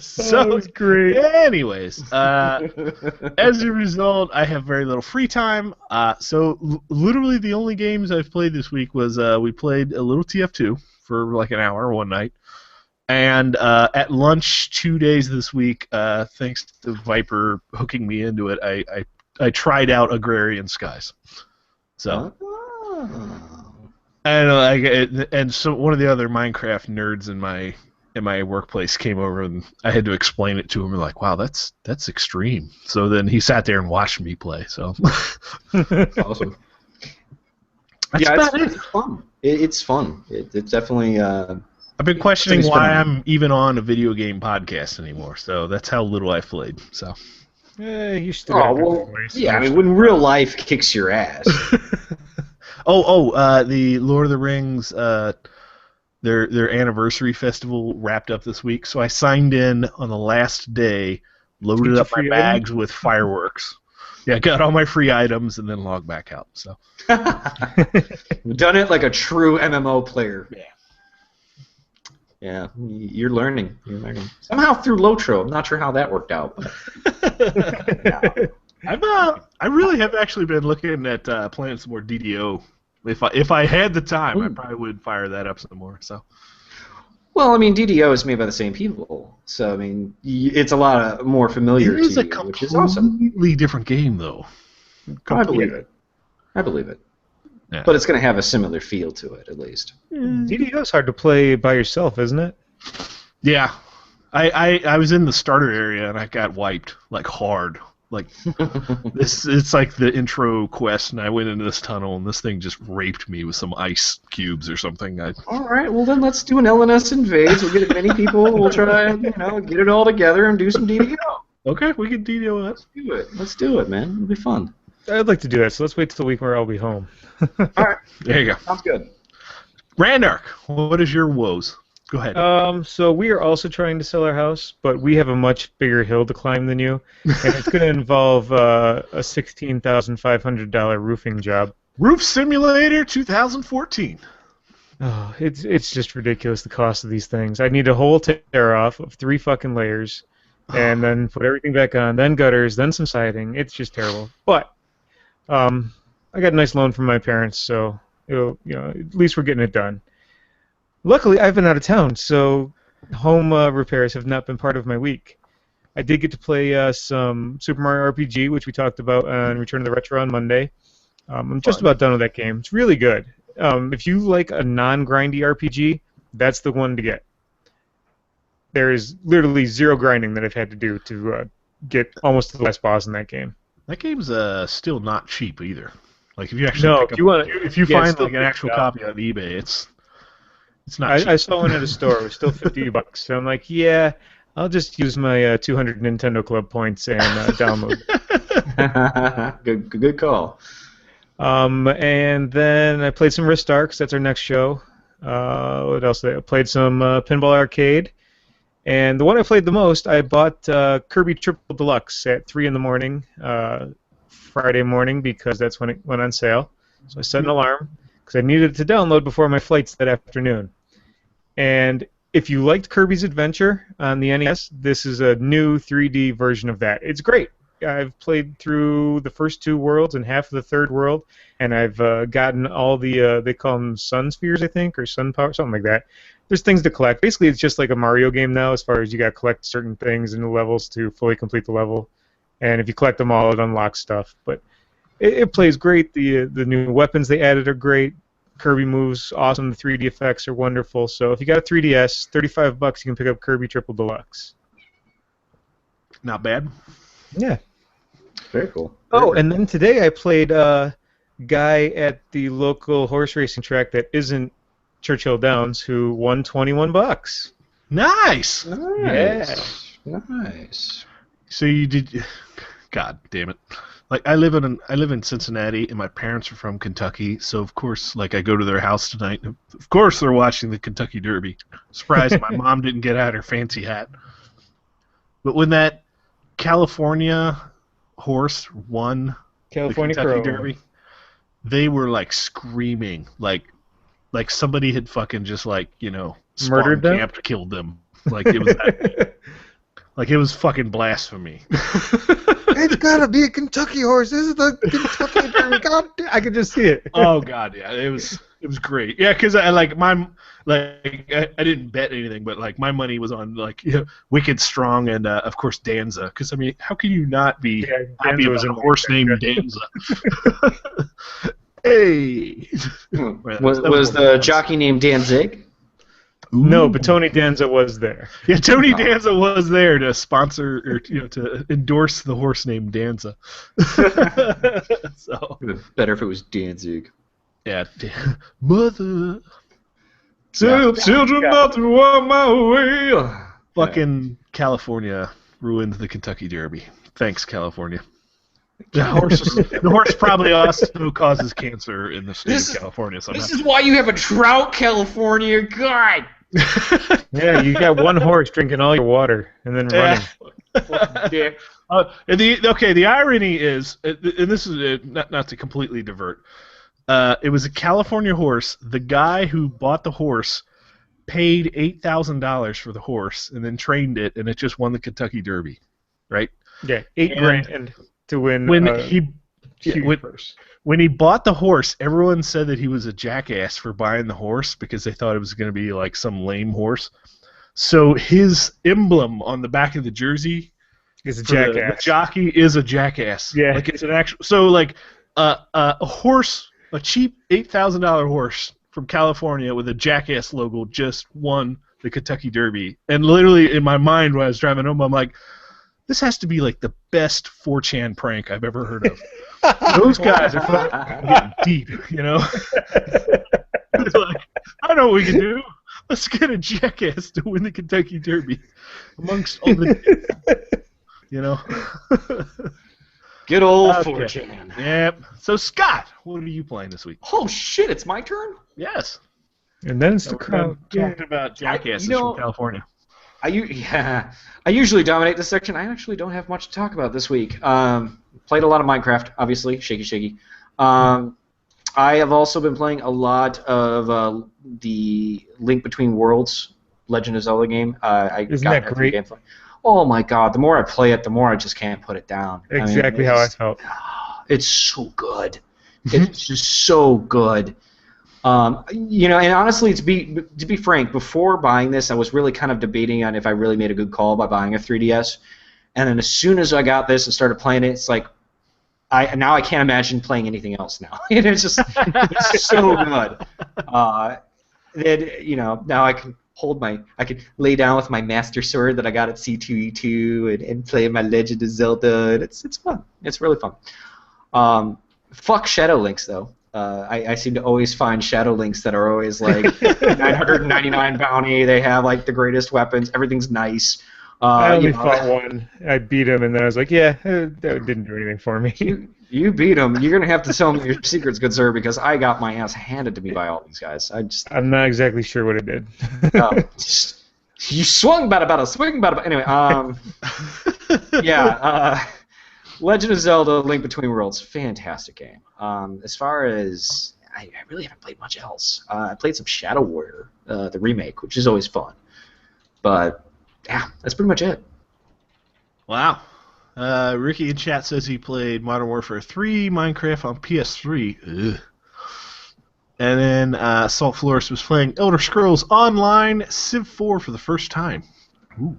So that was great. Anyways, as a result, I have very little free time. So literally the only games I've played this week was we played a little TF2 for like an hour one night, and at lunch 2 days this week, thanks to Viper hooking me into it, I tried out Agrarian Skies. So. And so one of the other Minecraft nerds in my workplace came over, and I had to explain it to him. And like, wow, that's extreme. So then he sat there and watched me play. So that's awesome. It's fun. It's fun. It's definitely. I've been questioning why I'm even on a video game podcast anymore. So that's how little I've played. So. You still. I mean, when real life kicks your ass. The Lord of the Rings, their anniversary festival wrapped up this week, so I signed in on the last day, loaded up my bags with fireworks. Yeah, got all my free items, and then logged back out. So, done it like a true MMO player. Yeah. Yeah, you're learning. Somehow through Lotro. I'm not sure how that worked out. But, yeah. I really have actually been looking at playing some more DDO. If I had the time, I probably would fire that up some more. So. Well, I mean, DDO is made by the same people, so I mean, it's a lot more familiar to you, which is awesome. It's a completely different game, though. I believe it. Yeah. But it's going to have a similar feel to it, at least. DDO is hard to play by yourself, isn't it? Yeah. I was in the starter area, and I got wiped, like, hard. Like it's like the intro quest, and I went into this tunnel, and this thing just raped me with some ice cubes or something. All right, well then let's do an LNS invades. We'll get as many people. We'll try and get it all together and do some DDO. Okay, we can DDO that. Let's do it. Let's do it, man. It'll be fun. I'd like to do that, so let's wait till the week where I'll be home. All right, there you go. Sounds good. Randark, what is your woes? Go ahead. So we are also trying to sell our house, but we have a much bigger hill to climb than you, and it's going to involve a $16,500 roofing job. Roof Simulator 2014. Oh, it's just ridiculous, the cost of these things. I need a whole tear off of 3 fucking layers, and then put everything back on, then gutters, then some siding. It's just terrible. But I got a nice loan from my parents, so at least we're getting it done. Luckily, I've been out of town, so home repairs have not been part of my week. I did get to play some Super Mario RPG, which we talked about on Return to the Retro on Monday. I'm just about done with that game. It's really good. If you like a non-grindy RPG, that's the one to get. There is literally 0 grinding that I've had to do to get almost to the last boss in that game. That game's still not cheap either. Like if you actually if you find like an actual copy on eBay, it's not cheap. I saw one at a store. It was still $50. So I'm like, yeah, I'll just use my 200 Nintendo Club points and download. Good call. And then I played some Ristarks. That's our next show. What else? I played some Pinball Arcade. And the one I played the most, I bought Kirby Triple Deluxe at 3 in the morning, Friday morning, because that's when it went on sale. So I set an alarm because I needed it to download before my flights that afternoon. And if you liked Kirby's Adventure on the NES, this is a new 3D version of that. It's great. I've played through the first 2 worlds and half of the third world, and I've gotten all the, they call them Sun Spheres, I think, or Sun Power, something like that. There's things to collect. Basically, it's just like a Mario game now, as far as you got to collect certain things in the levels to fully complete the level. And if you collect them all, it unlocks stuff. But it plays great. The new weapons they added are great. Kirby moves awesome. The 3D effects are wonderful. So if you got a 3DS, $35, you can pick up Kirby Triple Deluxe. Not bad. Yeah. Very cool. And then today I played a guy at the local horse racing track that isn't Churchill Downs who won $21. Nice. Yeah. Nice. So you did. God damn it! Like I live in Cincinnati, and my parents are from Kentucky, so of course, like I go to their house tonight. Of course, they're watching the Kentucky Derby. Surprised my mom didn't get out her fancy hat. But when that California horse won California the Kentucky Crow. Derby, they were like screaming, like somebody had fucking just murdered them, camped, killed them. Like it was that. Like, it was fucking blasphemy. It's gotta be a Kentucky horse. This is the Kentucky Derby. God, I could just see it. Oh God, yeah, it was great. Yeah, because I didn't bet anything, but like my money was on Wicked Strong and of course Danza. Because I mean, how can you not be happy about a horse named Danza? Hey, was the jockey named Danzig? Ooh. No, but Tony Danza was there. Yeah, Tony Danza was there to sponsor or to endorse the horse named Danza. So better if it was Danzig. Yeah, mother. Children not to walk my way. Fucking California ruined the Kentucky Derby. Thanks, California. The horse probably also causes cancer in the state of California. Somehow. This is why you have a drought, California. God. Yeah, you got one horse drinking all your water and then running. The irony is, and this is not to completely divert. It was a California horse. The guy who bought the horse paid $8,000 for the horse and then trained it, and it just won the Kentucky Derby, right? Yeah, $8,000 to win. When he bought the horse, everyone said that he was a jackass for buying the horse because they thought it was going to be like some lame horse. So his emblem on the back of the jersey is a jackass. The jockey is a jackass. Yeah, like it's an actual. So like a horse, a cheap $8,000 horse from California with a jackass logo just won the Kentucky Derby. And literally in my mind when I was driving home, I'm like, this has to be like the best 4chan prank I've ever heard of. Those guys are fucking getting deep, you know? They're like, I know what we can do. Let's get a jackass to win the Kentucky Derby amongst all the, you know? Good old 4chan. Yep. So, Scott, what are you playing this week? Oh, shit, it's my turn? Yes. And then it's the crowd. Talking about jackasses from California. I usually dominate this section. I actually don't have much to talk about this week. Played a lot of Minecraft, obviously. Shaky. I have also been playing a lot of the Link Between Worlds Legend of Zelda game. Isn't that great? Oh my god, the more I play it, the more I just can't put it down. Exactly how I felt. It's so good. It's just so good. And honestly, to be frank, before buying this, I was really kind of debating on if I really made a good call by buying a 3DS. And then as soon as I got this and started playing it, it's like I can't imagine playing anything else now. It's just it's so good. Now I can lay down with my Master Sword that I got at C2E2 and play my Legend of Zelda. And it's fun. It's really fun. Fuck Shadow Links though. I seem to always find Shadow Links that are always like 999 bounty. They have like the greatest weapons. Everything's nice. I only fought one. I beat him, and then I was like, yeah, that didn't do anything for me. You beat him. You're gonna have to tell me your secrets, good sir, because I got my ass handed to me by all these guys. I'm not exactly sure what it did. You swung about a swing about. Anyway, Legend of Zelda: Link Between Worlds, fantastic game. As far as I really haven't played much else. I played some Shadow Warrior, the remake, which is always fun. But yeah, that's pretty much it. Wow. Ricky in chat says he played Modern Warfare 3, Minecraft on PS3. Ugh. And then Salt Flores was playing Elder Scrolls Online Civ 4 for the first time. Ooh.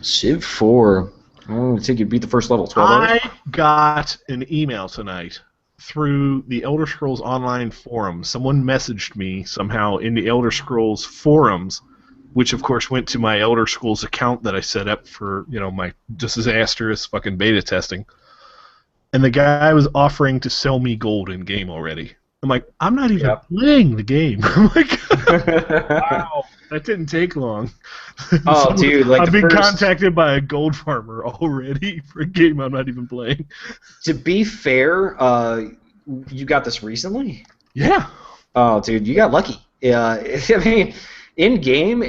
Civ 4. I think you beat the first level 12 hours. I got an email tonight through the Elder Scrolls Online forum. Someone messaged me somehow in the Elder Scrolls forums, which of course went to my Elder Scrolls account that I set up for, my disastrous fucking beta testing. And the guy was offering to sell me gold in game already. I'm like, I'm not even playing the game. I'm like, wow, that didn't take long. Oh, dude, like I've been contacted by a gold farmer already for a game I'm not even playing. To be fair, you got this recently? Yeah. Oh, dude, you got lucky. I mean, in game,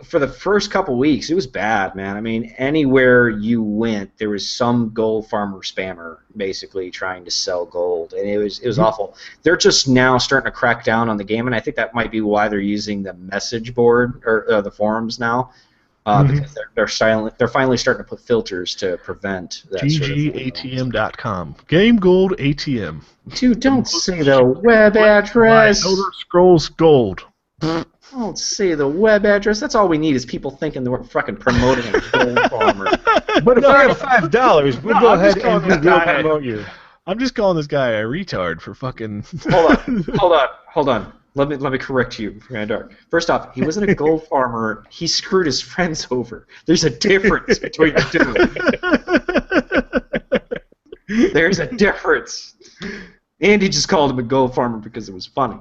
for the first couple weeks, it was bad, man. I mean, anywhere you went, there was some gold farmer spammer basically trying to sell gold, and it was awful. They're just now starting to crack down on the game, and I think that might be why they're using the message board or the forums now, because they're finally starting to put filters to prevent that. GGATM.com. Game Gold ATM. Dude, don't say the web address. Elder Scrolls Gold. Don't say the web address. That's all we need is people thinking that we're fucking promoting a gold farmer. But if I have $5, we'll go ahead and we'll promote you. I'm just calling this guy a retard for fucking. Hold on. Let me correct you, Randark. First off, he wasn't a gold farmer. He screwed his friends over. There's a difference between the two. There's a difference. Andy just called him a gold farmer because it was funny.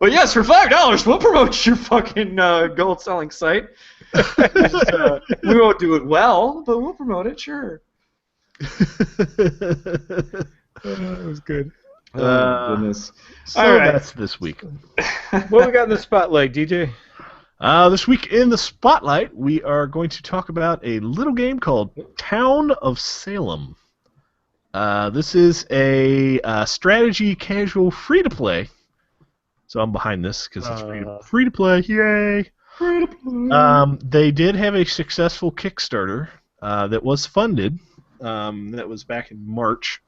But yes, for $5, we'll promote your fucking gold selling site. We won't do it well, but we'll promote it, sure. That was good. Oh, goodness. So all right. That's this week. What we got in the spotlight, DJ? This week in the spotlight, we are going to talk about a little game called Town of Salem. This is a strategy casual free-to-play. So I'm behind this because it's free-to-play. Yay! Free-to-play. They did have a successful Kickstarter that was funded. That was back in March.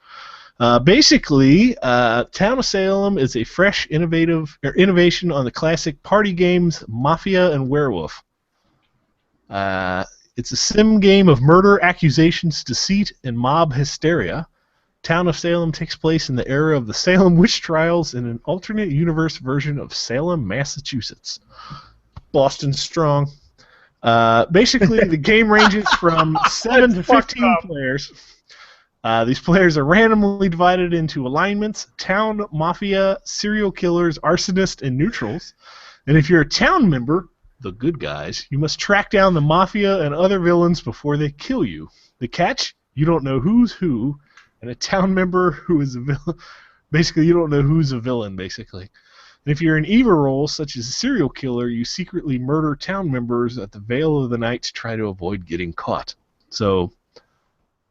Basically, Town of Salem is a fresh, innovation on the classic party games Mafia and Werewolf. It's a sim game of murder, accusations, deceit, and mob hysteria. Town of Salem takes place in the era of the Salem witch trials in an alternate universe version of Salem, Massachusetts. Boston strong. Basically, the game ranges from 7 to 15 players. These players are randomly divided into alignments: town, mafia, serial killers, arsonists, and neutrals. And if you're a town member, the good guys, you must track down the mafia and other villains before they kill you. The catch? You don't know who's who, and a town member who is a villain. Basically, you don't know who's a villain, basically. And if you're an evil role, such as a serial killer, you secretly murder town members at the veil of the night to try to avoid getting caught. So,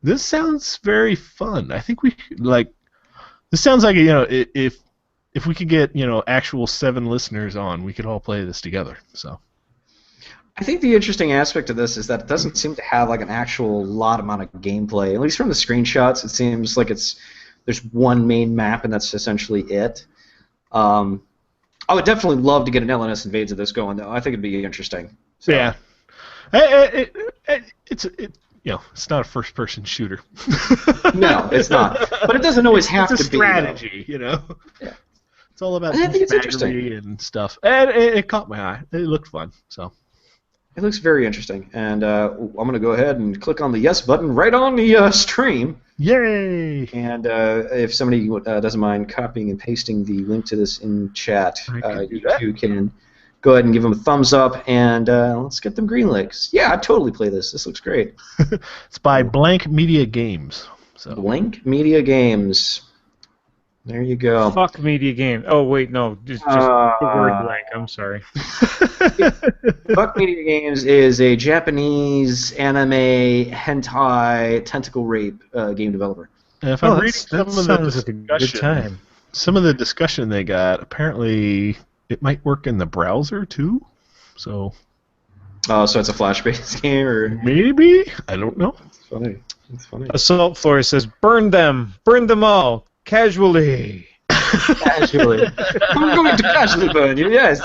this sounds very fun. I think we like. This sounds like, if we could get, actual 7 listeners on, we could all play this together. So. I think the interesting aspect of this is that it doesn't seem to have like an actual lot amount of gameplay. At least from the screenshots, it seems like there's one main map and that's essentially it. I would definitely love to get an LNS Invades of this going, though. I think it'd be interesting. So. Yeah, it's not a first-person shooter. No, it's not. But it doesn't always have to be. It's a strategy, Yeah. It's all about interesting and stuff. And it caught my eye. It looked fun, so. It looks very interesting, and I'm going to go ahead and click on the yes button right on the stream. Yay! And if somebody doesn't mind copying and pasting the link to this in chat, you too can go ahead and give them a thumbs up, and let's get them green licks. Yeah, I'd totally play this. This looks great. It's by Blank Media Games. So. Blank Media Games. There you go. Fuck Media Game. Oh, wait, no. Just the word blank. I'm sorry. Fuck Media Games is a Japanese anime hentai tentacle rape game developer. And if I'm reading some of the discussion they got, apparently it might work in the browser too. So. Oh, so it's a Flash-based game, or maybe? I don't know. It's funny. It's funny. Assault Force says, "Burn them all." Casually. Casually. I'm going to casually burn you, yes.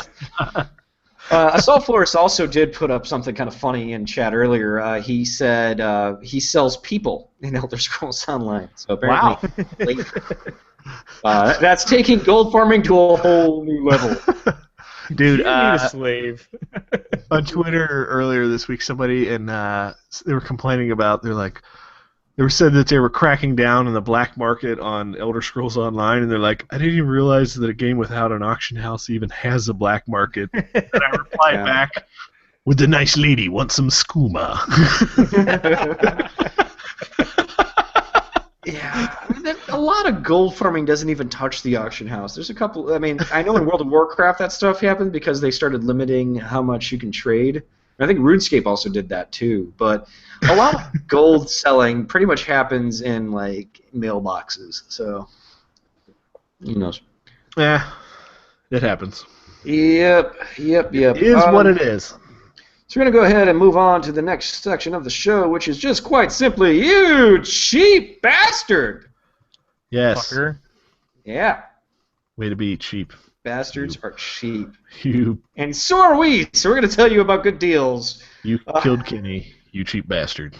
Assault Force also did put up something kind of funny in chat earlier. He said he sells people in Elder Scrolls Online. So apparently, wow. That's taking gold farming to a whole new level. Dude, you need a slave. On Twitter earlier this week, somebody they were complaining about, they said that they were cracking down in the black market on Elder Scrolls Online, and they're like, I didn't even realize that a game without an auction house even has a black market. And I replied back, would the nice lady want some skooma? Yeah, a lot of gold farming doesn't even touch the auction house. There's a couple, I know in World of Warcraft that stuff happened because they started limiting how much you can trade. I think RuneScape also did that too, but a lot of gold selling pretty much happens in like mailboxes. So, who knows? Yeah, it happens. Yep. It is what it is. So we're gonna go ahead and move on to the next section of the show, which is just quite simply, you cheap bastard. Yes. Fucker. Yeah. Way to be cheap. Bastards are cheap. You. And so are we. So we're going to tell you about good deals. You killed Kenny, you cheap bastard.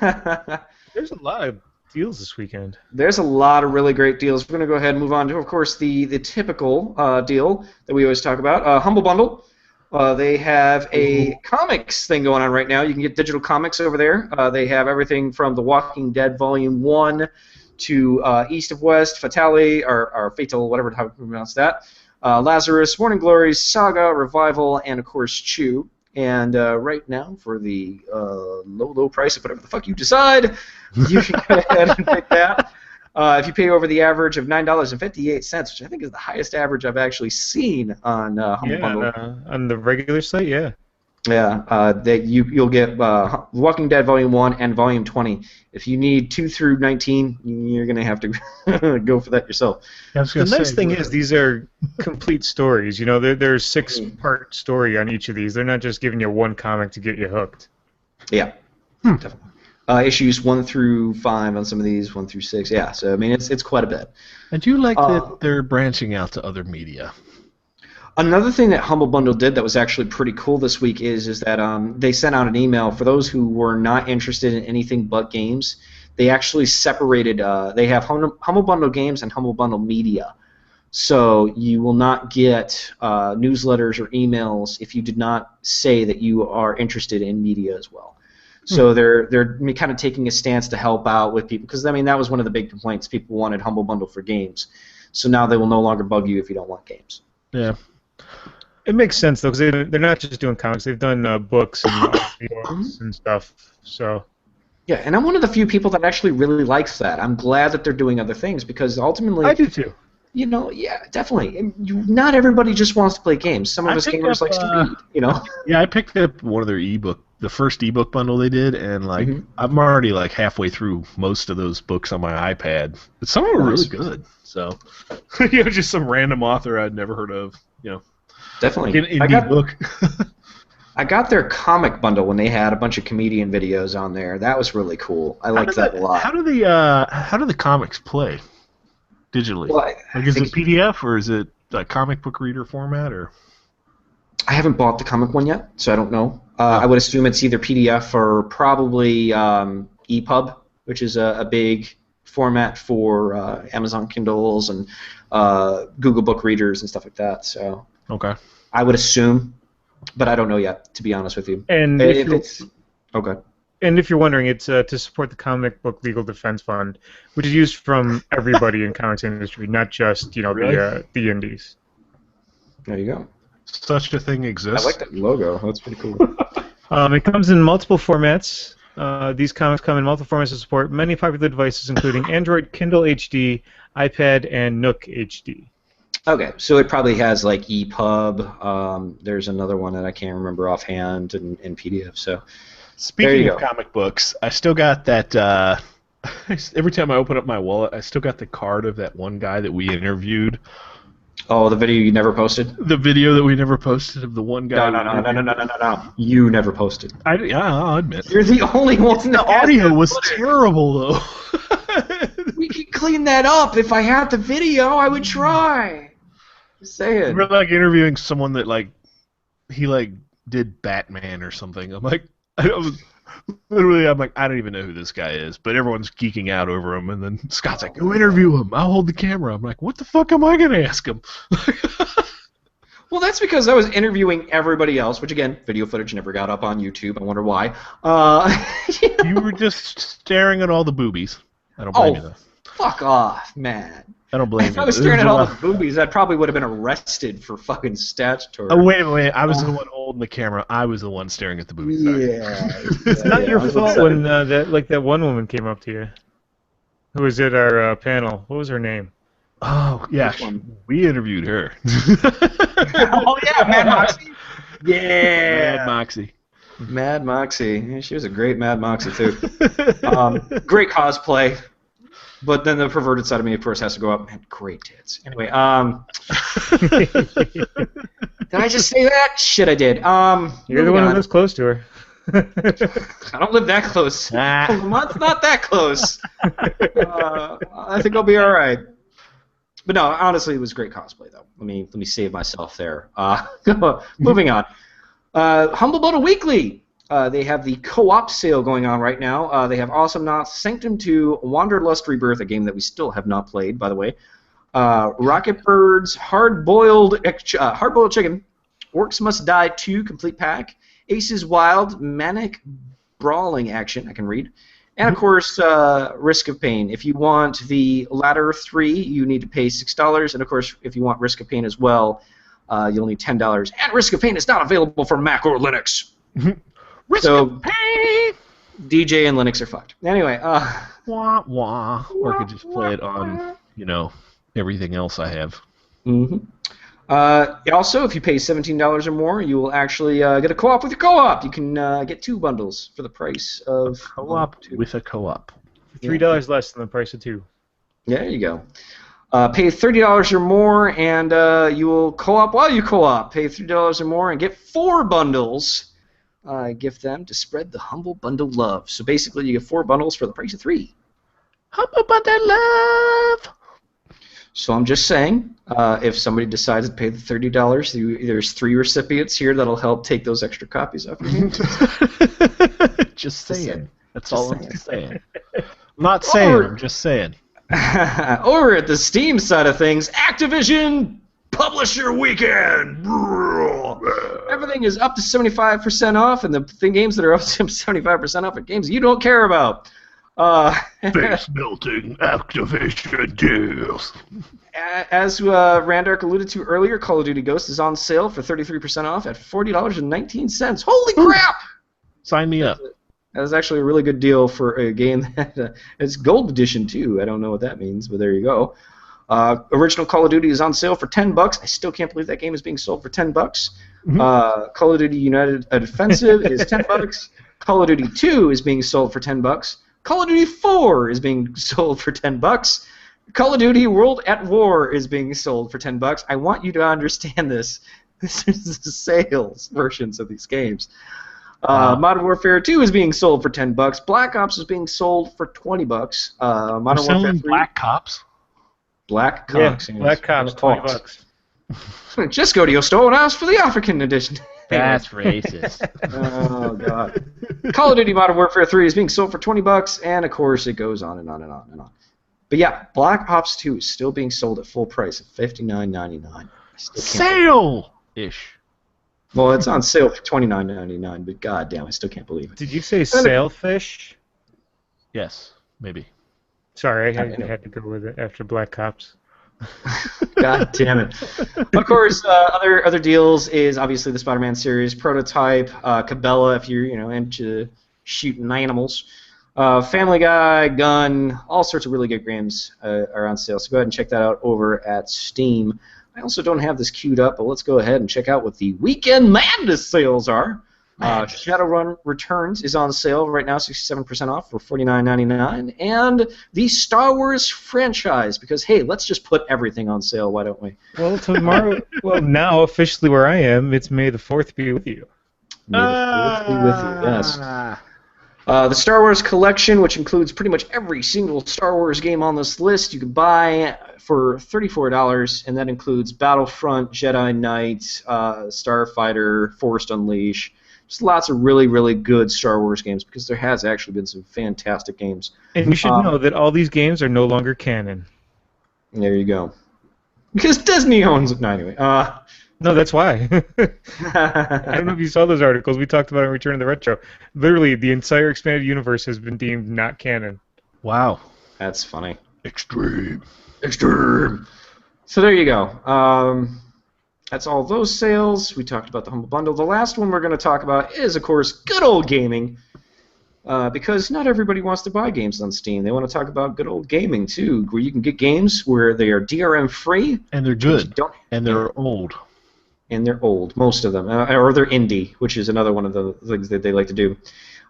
There's a lot of deals this weekend. There's a lot of really great deals. We're going to go ahead and move on to, of course, the typical deal that we always talk about. Humble Bundle. They have a comics thing going on right now. You can get digital comics over there. They have everything from The Walking Dead Volume 1 to East of West, Fatale, or Fatal, whatever how you pronounce that. Lazarus, Morning Glories, Saga, Revival, and of course Chew. And right now, for the low price of whatever the fuck you decide, you can go ahead and pick that. If you pay over the average of $9.58, which I think is the highest average I've actually seen on Humble Bundle. On the regular site, yeah. Yeah, you'll get Walking Dead Volume 1 and Volume 20. If you need 2 through 19, you're going to have to go for that yourself. The nice thing is these are complete stories. You know, there's 6-part story on each of these. They're not just giving you one comic to get you hooked. Yeah, definitely. Issues 1 through 5 on some of these, 1 through 6. Yeah, so I mean it's quite a bit. I do like that they're branching out to other media. Another thing that Humble Bundle did that was actually pretty cool this week is that they sent out an email for those who were not interested in anything but games. They actually separated. They have Humble Bundle Games and Humble Bundle Media. So you will not get newsletters or emails if you did not say that you are interested in media as well. So they're kind of taking a stance to help out with people, because I mean that was one of the big complaints. People wanted Humble Bundle for games, so now they will no longer bug you if you don't want games. Yeah. It makes sense though, because they're not just doing comics; they've done books and audiobooks and stuff. So. Yeah, and I'm one of the few people that actually really likes that. I'm glad that they're doing other things, because ultimately, I do too. You know, yeah, definitely. And not everybody just wants to play games. Some of us gamers like to read. You know. Yeah, I picked up one of their the first ebook bundle they did, and like I'm already like halfway through most of those books on my iPad. But some of them are really good. So, you know, just some random author I'd never heard of. You know. Definitely. An indie book. I got their comic bundle when they had a bunch of comedian videos on there. That was really cool. I liked that a lot. How do the comics play digitally? Well, like, is it PDF or is it a comic book reader format or? I haven't bought the comic one yet, so I don't know. I would assume it's either PDF or probably EPUB, which is a big format for Amazon Kindles and Google Book readers and stuff like that. So. Okay. I would assume. But I don't know yet, to be honest with you. And if it's okay. And if you're wondering, it's to support the Comic Book Legal Defense Fund, which is used from everybody in comics industry, not just the indies. There you go. Such a thing exists. I like that logo. That's pretty cool. It comes in multiple formats. These comics come in multiple formats to support many popular devices, including Android, Kindle HD, iPad, and Nook HD. Okay, so it probably has like EPUB. There's another one that I can't remember offhand in PDF. So, speaking of comic books, I still got that. Every time I open up my wallet, I still got the card of that one guy that we interviewed. Oh, the video you never posted? The video that we never posted of the one guy. No. You never posted. I'll admit. You're the only one. The audio was terrible, though. We could clean that up. If I had the video, I would try. Just saying. We're like interviewing someone that he did Batman or something. I'm like, I don't even know who this guy is, but everyone's geeking out over him, and then Scott's like, go interview him. I'll hold the camera. I'm like, what the fuck am I gonna ask him? Well, that's because I was interviewing everybody else, which again, video footage never got up on YouTube. I wonder why. You were just staring at all the boobies. I don't blame you though. Fuck off, man. I don't blame you. If I was staring at all the boobies, I probably would have been arrested for fucking statutory. Oh, wait. I was the one holding the camera. I was the one staring at the boobies. Yeah. It's not your fault when that one woman came up to you. Who was at our panel? What was her name? Oh, yeah. We interviewed her. Oh, yeah, Mad Moxie. Yeah. Mad Moxie. Mad Moxie. Yeah, she was a great Mad Moxie, too. Great cosplay. But then the perverted side of me, of course, has to go up. Man, great tits. Anyway, did I just say that? Shit, I did. You're the one who lives close to her. I don't live that close. Vermont's not that close. I think I'll be all right. But no, honestly, it was great cosplay, though. Let me save myself there. Moving on. Humble Bundle Weekly. They have the co-op sale going on right now. They have Awesome Knots, Sanctum 2, Wanderlust Rebirth, a game that we still have not played, by the way. Rocket Birds, Hard-Boiled Chicken, Orcs Must Die 2 Complete Pack, Aces Wild, Manic Brawling Action, I can read, and of course, Risk of Pain. If you want the latter three, you need to pay $6, and of course, if you want Risk of Pain as well, you'll need $10. And Risk of Pain is not available for Mac or Linux. Risk of Pain! DJ and Linux are fucked. Anyway, wah wah. Or I could just play it on, everything else I have. Mm-hmm. Also, if you pay $17 or more, you will actually get a co-op with your co-op. You can get 2 bundles for the price of co-op with a co-op. $3 less than the price of 2. Yeah, there you go. Pay $30 or more, and you will co-op while you co-op. Pay $3 or more and get 4 bundles. Gift them to spread the Humble Bundle love. So basically, you get 4 bundles for the price of 3. Humble Bundle love! So I'm just saying, if somebody decides to pay the $30, there's 3 recipients here that'll help take those extra copies off your hands. Just saying. That's all I'm saying. I'm not saying, I'm just saying. Over at the Steam side of things, Activision Publisher Weekend. Everything is up to 75% off, and the games that are up to 75% off are games you don't care about. Face-melting Activision deals. As Randark alluded to earlier, Call of Duty Ghosts is on sale for 33% off at $40.19. Holy crap! Sign me up. That is actually a really good deal for a game that it's Gold Edition too. I don't know what that means, but there you go. Original Call of Duty is on sale for $10. I still can't believe that game is being sold for $10. Call of Duty United Offensive is $10. Call of Duty 2 is being sold for $10. Call of Duty 4 is being sold for $10. Call of Duty World at War is being sold for $10. I want you to understand this. This is the sales versions of these games. Modern Warfare 2 is being sold for $10. Black Ops is being sold for $20. Modern Warfare 3. Black Cops. Black Cops. Yeah, Black Cops, $20. Just go to your store and ask for the African edition. That's racist. Oh God. Call of Duty Modern Warfare 3 is being sold for $20, and of course it goes on and on and on and on. But yeah, Black Ops 2 is still being sold at full price at $59.99. Sale-ish. Well, it's on sale for $29.99, but goddamn, I still can't believe it. Did you say sailfish? Yes, maybe. Sorry, I had to go with it after Black Ops. God damn it. Of course, other deals is obviously the Spider-Man series, Prototype, Cabela if you're into shooting animals. Family Guy, Gun, all sorts of really good games are on sale, so go ahead and check that out over at Steam. I also don't have this queued up, but let's go ahead and check out what the Weekend Madness sales are. Shadowrun Returns is on sale right now, 67% off for $49.99, and the Star Wars franchise, because hey, let's just put everything on sale, why don't we? Well, tomorrow, now officially where I am, it's May the 4th be with you. May the 4th be with you, yes. The Star Wars collection, which includes pretty much every single Star Wars game on this list, you can buy for $34, and that includes Battlefront, Jedi Knight, Starfighter, Force Unleashed. Just lots of really, really good Star Wars games, because there has actually been some fantastic games. And you should know that all these games are no longer canon. There you go. Because Disney owns it. No, anyway. No, that's why. I don't know if you saw those articles. We talked about it in Return of the Retro. Literally, the entire expanded universe has been deemed not canon. Wow. That's funny. Extreme. So there you go. That's all those sales. We talked about the Humble Bundle. The last one we're going to talk about is, of course, good old gaming. Because not everybody wants to buy games on Steam. They want to talk about good old gaming, too, where you can get games where they are DRM-free. And they're good. And they're old. And they're old, most of them. Or they're indie, which is another one of the things that they like to do.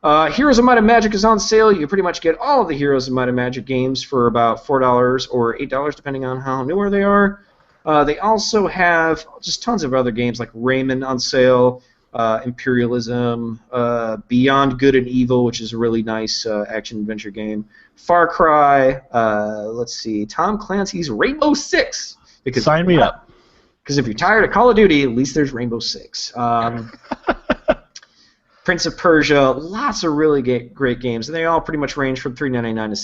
Heroes of Might and Magic is on sale. You can pretty much get all of the Heroes of Might and Magic games for about $4 or $8, depending on how newer they are. They also have just tons of other games like Rayman on sale, Imperialism, Beyond Good and Evil, which is a really nice action-adventure game. Far Cry, let's see, Tom Clancy's Rainbow Six. Sign me up. Because if you're tired of Call of Duty, at least there's Rainbow Six. Prince of Persia, lots of really great games. And they all pretty much range from $3.99 to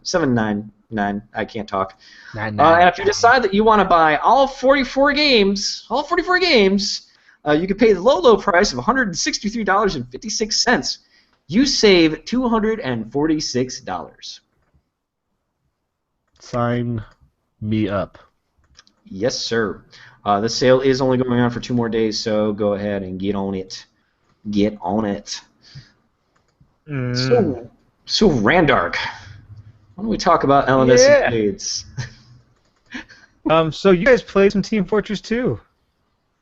$7.99. I can't talk. And if you decide that you want to buy all 44 games, you can pay the low price of $163.56. You save $246. Sign me up. Yes, sir. The sale is only going on for 2 more days, so go ahead and get on it. Get on it. So Randark, why don't we talk about LNS and Blades? So you guys played some Team Fortress 2.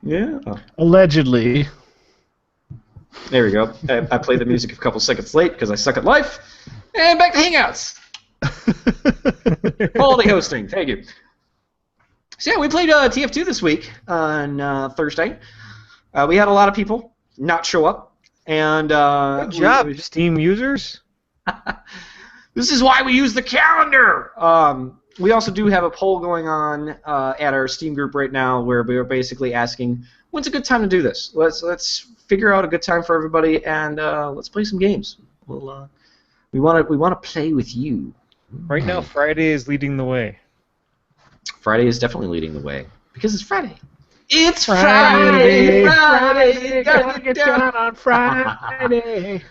Yeah. Allegedly. There we go. I played the music a couple seconds late because I suck at life. And back to Hangouts. Quality hosting. Thank you. So yeah, we played TF2 this week on Thursday. We had a lot of people not show up, and good job, Steam users. This is why we use the calendar. We also do have a poll going on at our Steam group right now, where we are basically asking, when's a good time to do this? Let's figure out a good time for everybody, and let's play some games. We want to play with you. Right now, Friday is leading the way. Friday is definitely leading the way because it's Friday. It's Friday, Friday, gotta get down on Friday.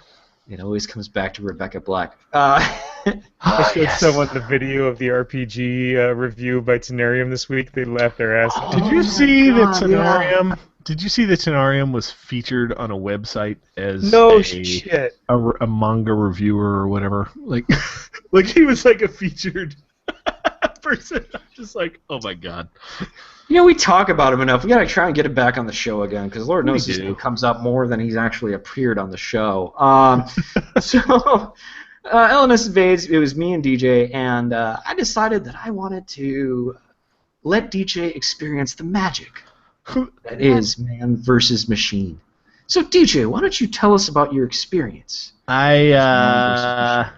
It always comes back to Rebecca Black. I showed someone the video of the RPG review by Tenarium this week. They laughed their ass off. Did you see that Tenarium? Did you see that Tenarium was featured on a website as a manga reviewer or whatever? Like he was like a featured person. I'm just like, oh my god. We talk about him enough. We gotta try and get him back on the show again, because Lord knows this name comes up more than he's actually appeared on the show. So, LNS Invades, it was me and DJ, and I decided that I wanted to let DJ experience the magic that is man versus machine. So, DJ, why don't you tell us about your experience? The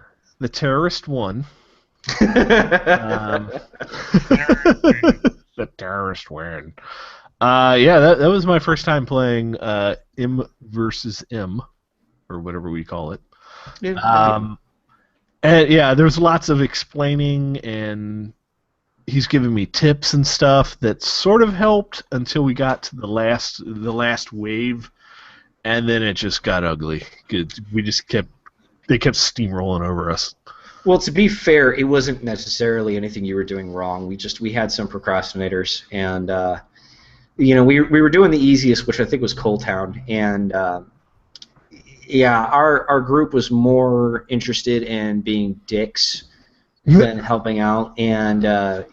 terrorist won. The terrorist win. Yeah, that was my first time playing M versus M, or whatever we call it. And yeah, there was lots of explaining, and he's giving me tips and stuff that sort of helped until we got to the last wave, and then it just got ugly. They kept steamrolling over us. Well, to be fair, it wasn't necessarily anything you were doing wrong. We had some procrastinators, and we were doing the easiest, which I think was Coal Town, and yeah, our group was more interested in being dicks than helping out, and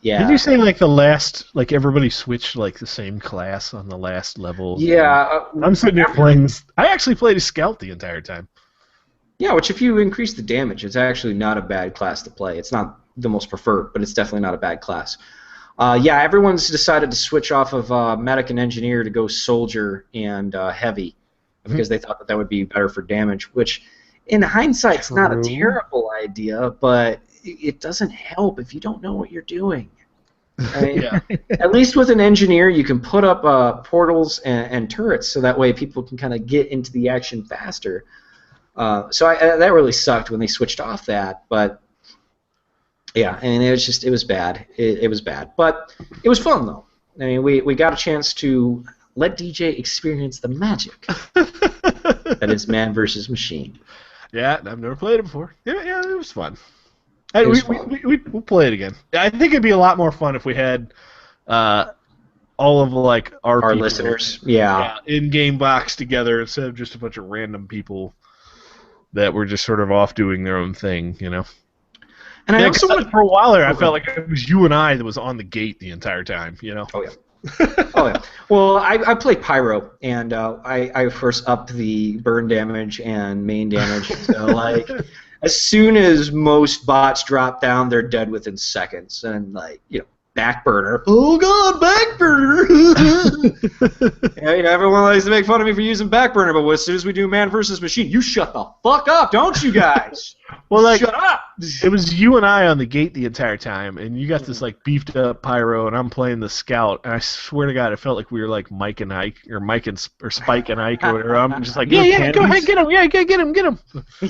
yeah. Did you say like everybody switched like the same class on the last level? Yeah, I'm sitting here playing. I actually played a scout the entire time. Yeah, which if you increase the damage, it's actually not a bad class to play. It's not the most preferred, but it's definitely not a bad class. Yeah, everyone's decided to switch off of medic and engineer to go soldier and heavy because they thought that would be better for damage, which in hindsight is not a terrible idea, but it doesn't help if you don't know what you're doing. Right? Yeah. At least with an engineer, you can put up portals and turrets so that way people can kind of get into the action faster. So that really sucked when they switched off that, but yeah, I mean, it was bad. It was bad, but it was fun though. I mean, we got a chance to let DJ experience the magic that is man versus machine. Yeah, I've never played it before. Yeah, it was fun. We'll play it again. I think it'd be a lot more fun if we had all of like our people, listeners, yeah, in game box together instead of just a bunch of random people that were just sort of off doing their own thing, And I also for a while there, I felt like it was you and I that was on the gate the entire time, Oh yeah. Oh yeah. Well, I play Pyro, and I first up the burn damage and main damage. So like, as soon as most bots drop down, they're dead within seconds, and like backburner. Oh god, backburner! Everyone likes to make fun of me for using backburner, but as soon as we do man versus machine, you shut the fuck up, don't you guys? Well, like, shut up! It was you and I on the gate the entire time, and you got this like beefed up Pyro, and I'm playing the scout, and I swear to God, it felt like we were like Mike and Ike, or Spike and Ike, or whatever. I'm just like, yeah, go ahead, get him, get him.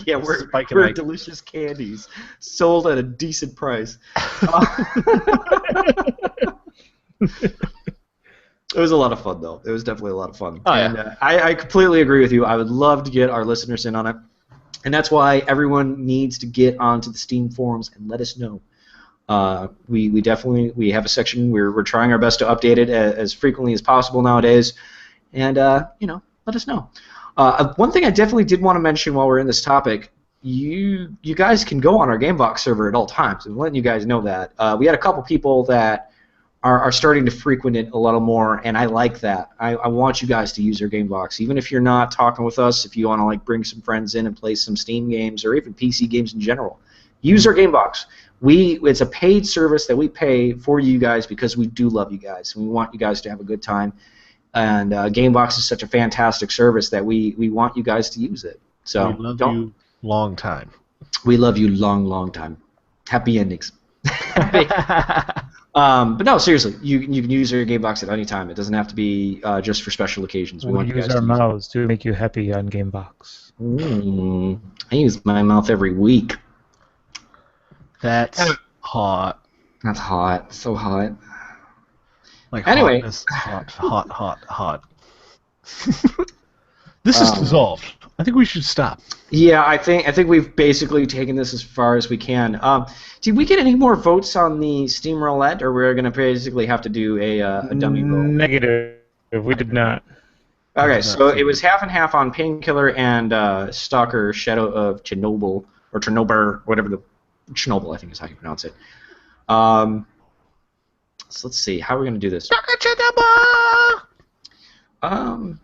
Yeah, we're delicious candies sold at a decent price. It was a lot of fun, though. It was definitely a lot of fun. Oh, and yeah. I completely agree with you. I would love to get our listeners in on it. And that's why everyone needs to get onto the Steam forums and let us know. We definitely have a section. We're trying our best to update it as frequently as possible nowadays. And, let us know. One thing I definitely did want to mention while we're in this topic, you guys can go on our Gamebox server at all times. I'm letting you guys know that. We had a couple people that are starting to frequent it a little more, and I like that. I want you guys to use our Gamebox, even if you're not talking with us. If you want to like bring some friends in and play some Steam games or even PC games in general, use our Gamebox. It's a paid service that we pay for you guys because we do love you guys, and we want you guys to have a good time. And Gamebox is such a fantastic service that we want you guys to use it. So we love you long time. We love you long time. Happy endings. But no, seriously, you can use your Gamebox at any time. It doesn't have to be just for special occasions. We want you guys use our mouths to make you happy on Gamebox. I use my mouth every week. That's hot. That's hot. So hot. Like Anyway. hotness, hot. This is dissolved. I think we should stop. Yeah, I think we've basically taken this as far as we can. Did we get any more votes on the Steam Roulette, or we're going to basically have to do a dummy roll? Negative. We did not. Okay, so it was half and half on Painkiller and Stalker Shadow of Chernobyl, or Chernobyl, whatever Chernobyl, I think is how you pronounce it. So let's see, how are we going to do this? Let's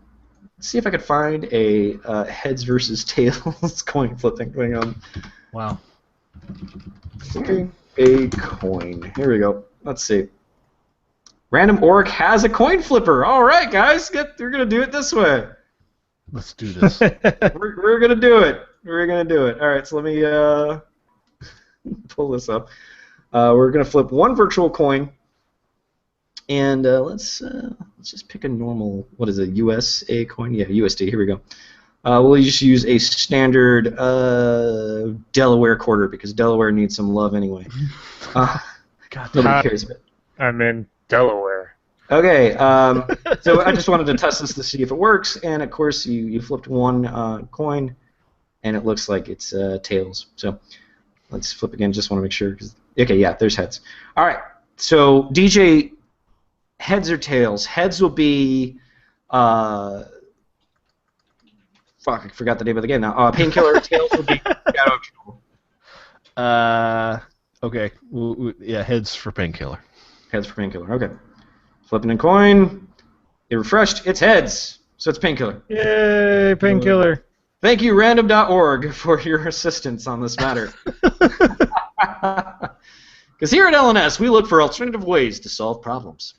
see if I could find a heads versus tails coin flipping thing on. Wow. Flipping a coin. Here we go. Let's see. Random Orc has a coin flipper. All right, guys, we're gonna do it this way. Let's do this. we're gonna do it. We're gonna do it. All right, so let me pull this up. We're gonna flip one virtual coin, and let's just pick a normal. What is it? USA coin? Yeah, USD. Here we go. We'll just use a standard Delaware quarter because Delaware needs some love anyway. Nobody cares about it. I'm in Delaware. Okay, so I just wanted to test this to see if it works, and of course you flipped one coin, and it looks like it's tails. So let's flip again. Just want to make sure. Okay, yeah, there's heads. All right, so DJ, heads or tails? Heads will be fuck, I forgot the name of the game now. Painkiller. Tails will be Shadow of Okay. Yeah, heads for Painkiller. Heads for Painkiller. Okay. Flipping a coin. It refreshed. It's heads. So it's Painkiller. Yay, Painkiller. Thank you, random.org, for your assistance on this matter. Because here at LNS, we look for alternative ways to solve problems.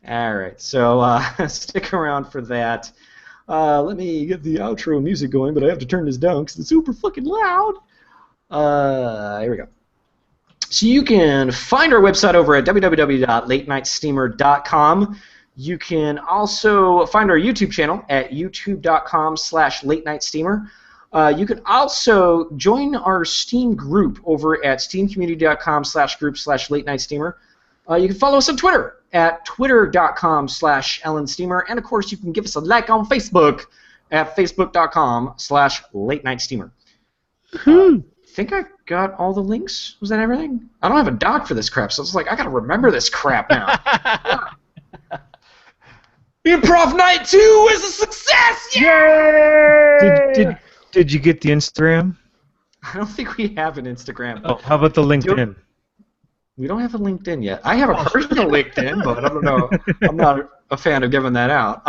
All right. So stick around for that. Let me get the outro music going, but I have to turn this down because it's super fucking loud. Here we go. So you can find our website over at www.latenightsteamer.com. You can also find our YouTube channel at youtube.com/latenightsteamer. You can also join our Steam group over at steamcommunity.com/group/latenightsteamer. You can follow us on Twitter at twitter.com/LNsteamer. And, of course, you can give us a like on Facebook at facebook.com/latenightsteamer. I think I got all the links. Was that everything? I don't have a doc for this crap, so it's like I got to remember this crap now. Improv Night 2 is a success! Yay! Did you get the Instagram? I don't think we have an Instagram. Oh, how about the LinkedIn? We don't have a LinkedIn yet. I have a personal LinkedIn, but I don't know. I'm not a fan of giving that out.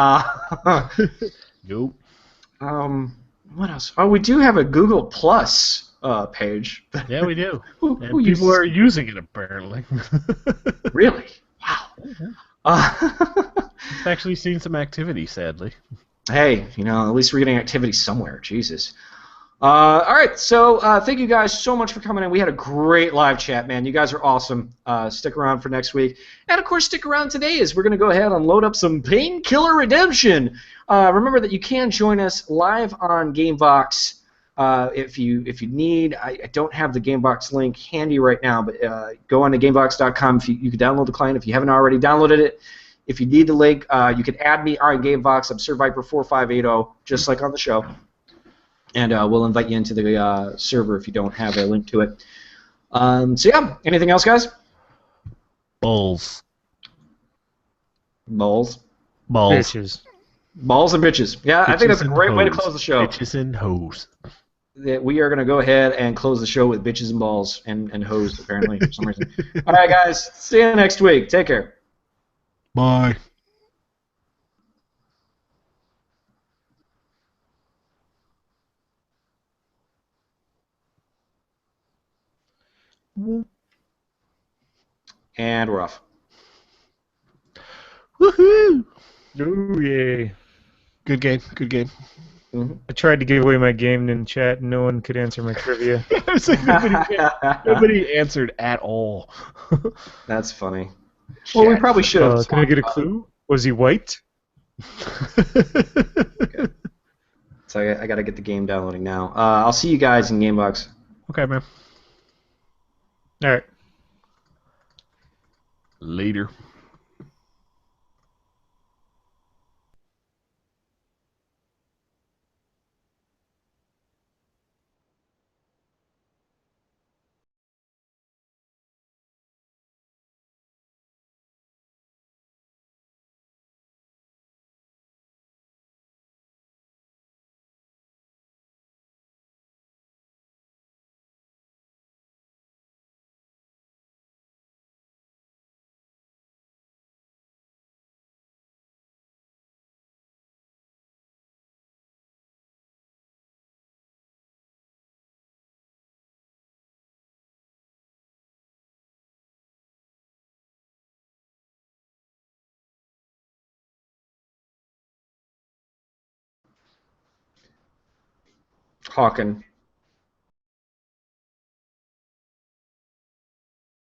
Nope. What else? Oh, we do have a Google Plus page. Yeah, we do. Who people are using it, apparently. Really? Wow. I've actually seen some activity, sadly. Hey, at least we're getting activity somewhere. Jesus. All right, so thank you guys so much for coming in. We had a great live chat, man. You guys are awesome. Stick around for next week. And, of course, stick around today as we're going to go ahead and load up some Painkiller Redemption. Remember that you can join us live on GameVox if you need. I don't have the GameVox link handy right now, but go on to GameVox.com. You can download the client if you haven't already downloaded it. If you need the link, you can add me on GameVox. I'm SirViper4580, just like on the show. And we'll invite you into the server if you don't have a link to it. So yeah, anything else, guys? Balls. Bitches. Balls and bitches. Yeah, I think that's a great way to close the show. Bitches and hoes. We are going to go ahead and close the show with bitches and balls and hoes, apparently, for some reason. All right, guys. See you next week. Take care. Bye. And we're off. Woohoo! Oh, yay. Good game. Mm-hmm. I tried to give away my game in chat and no one could answer my trivia. Nobody answered at all. That's funny. Well, we probably should have. Can I get a clue? Was he white? Okay. So I got to get the game downloading now. I'll see you guys in GameBox. Okay, man. All right. Later. Hawken.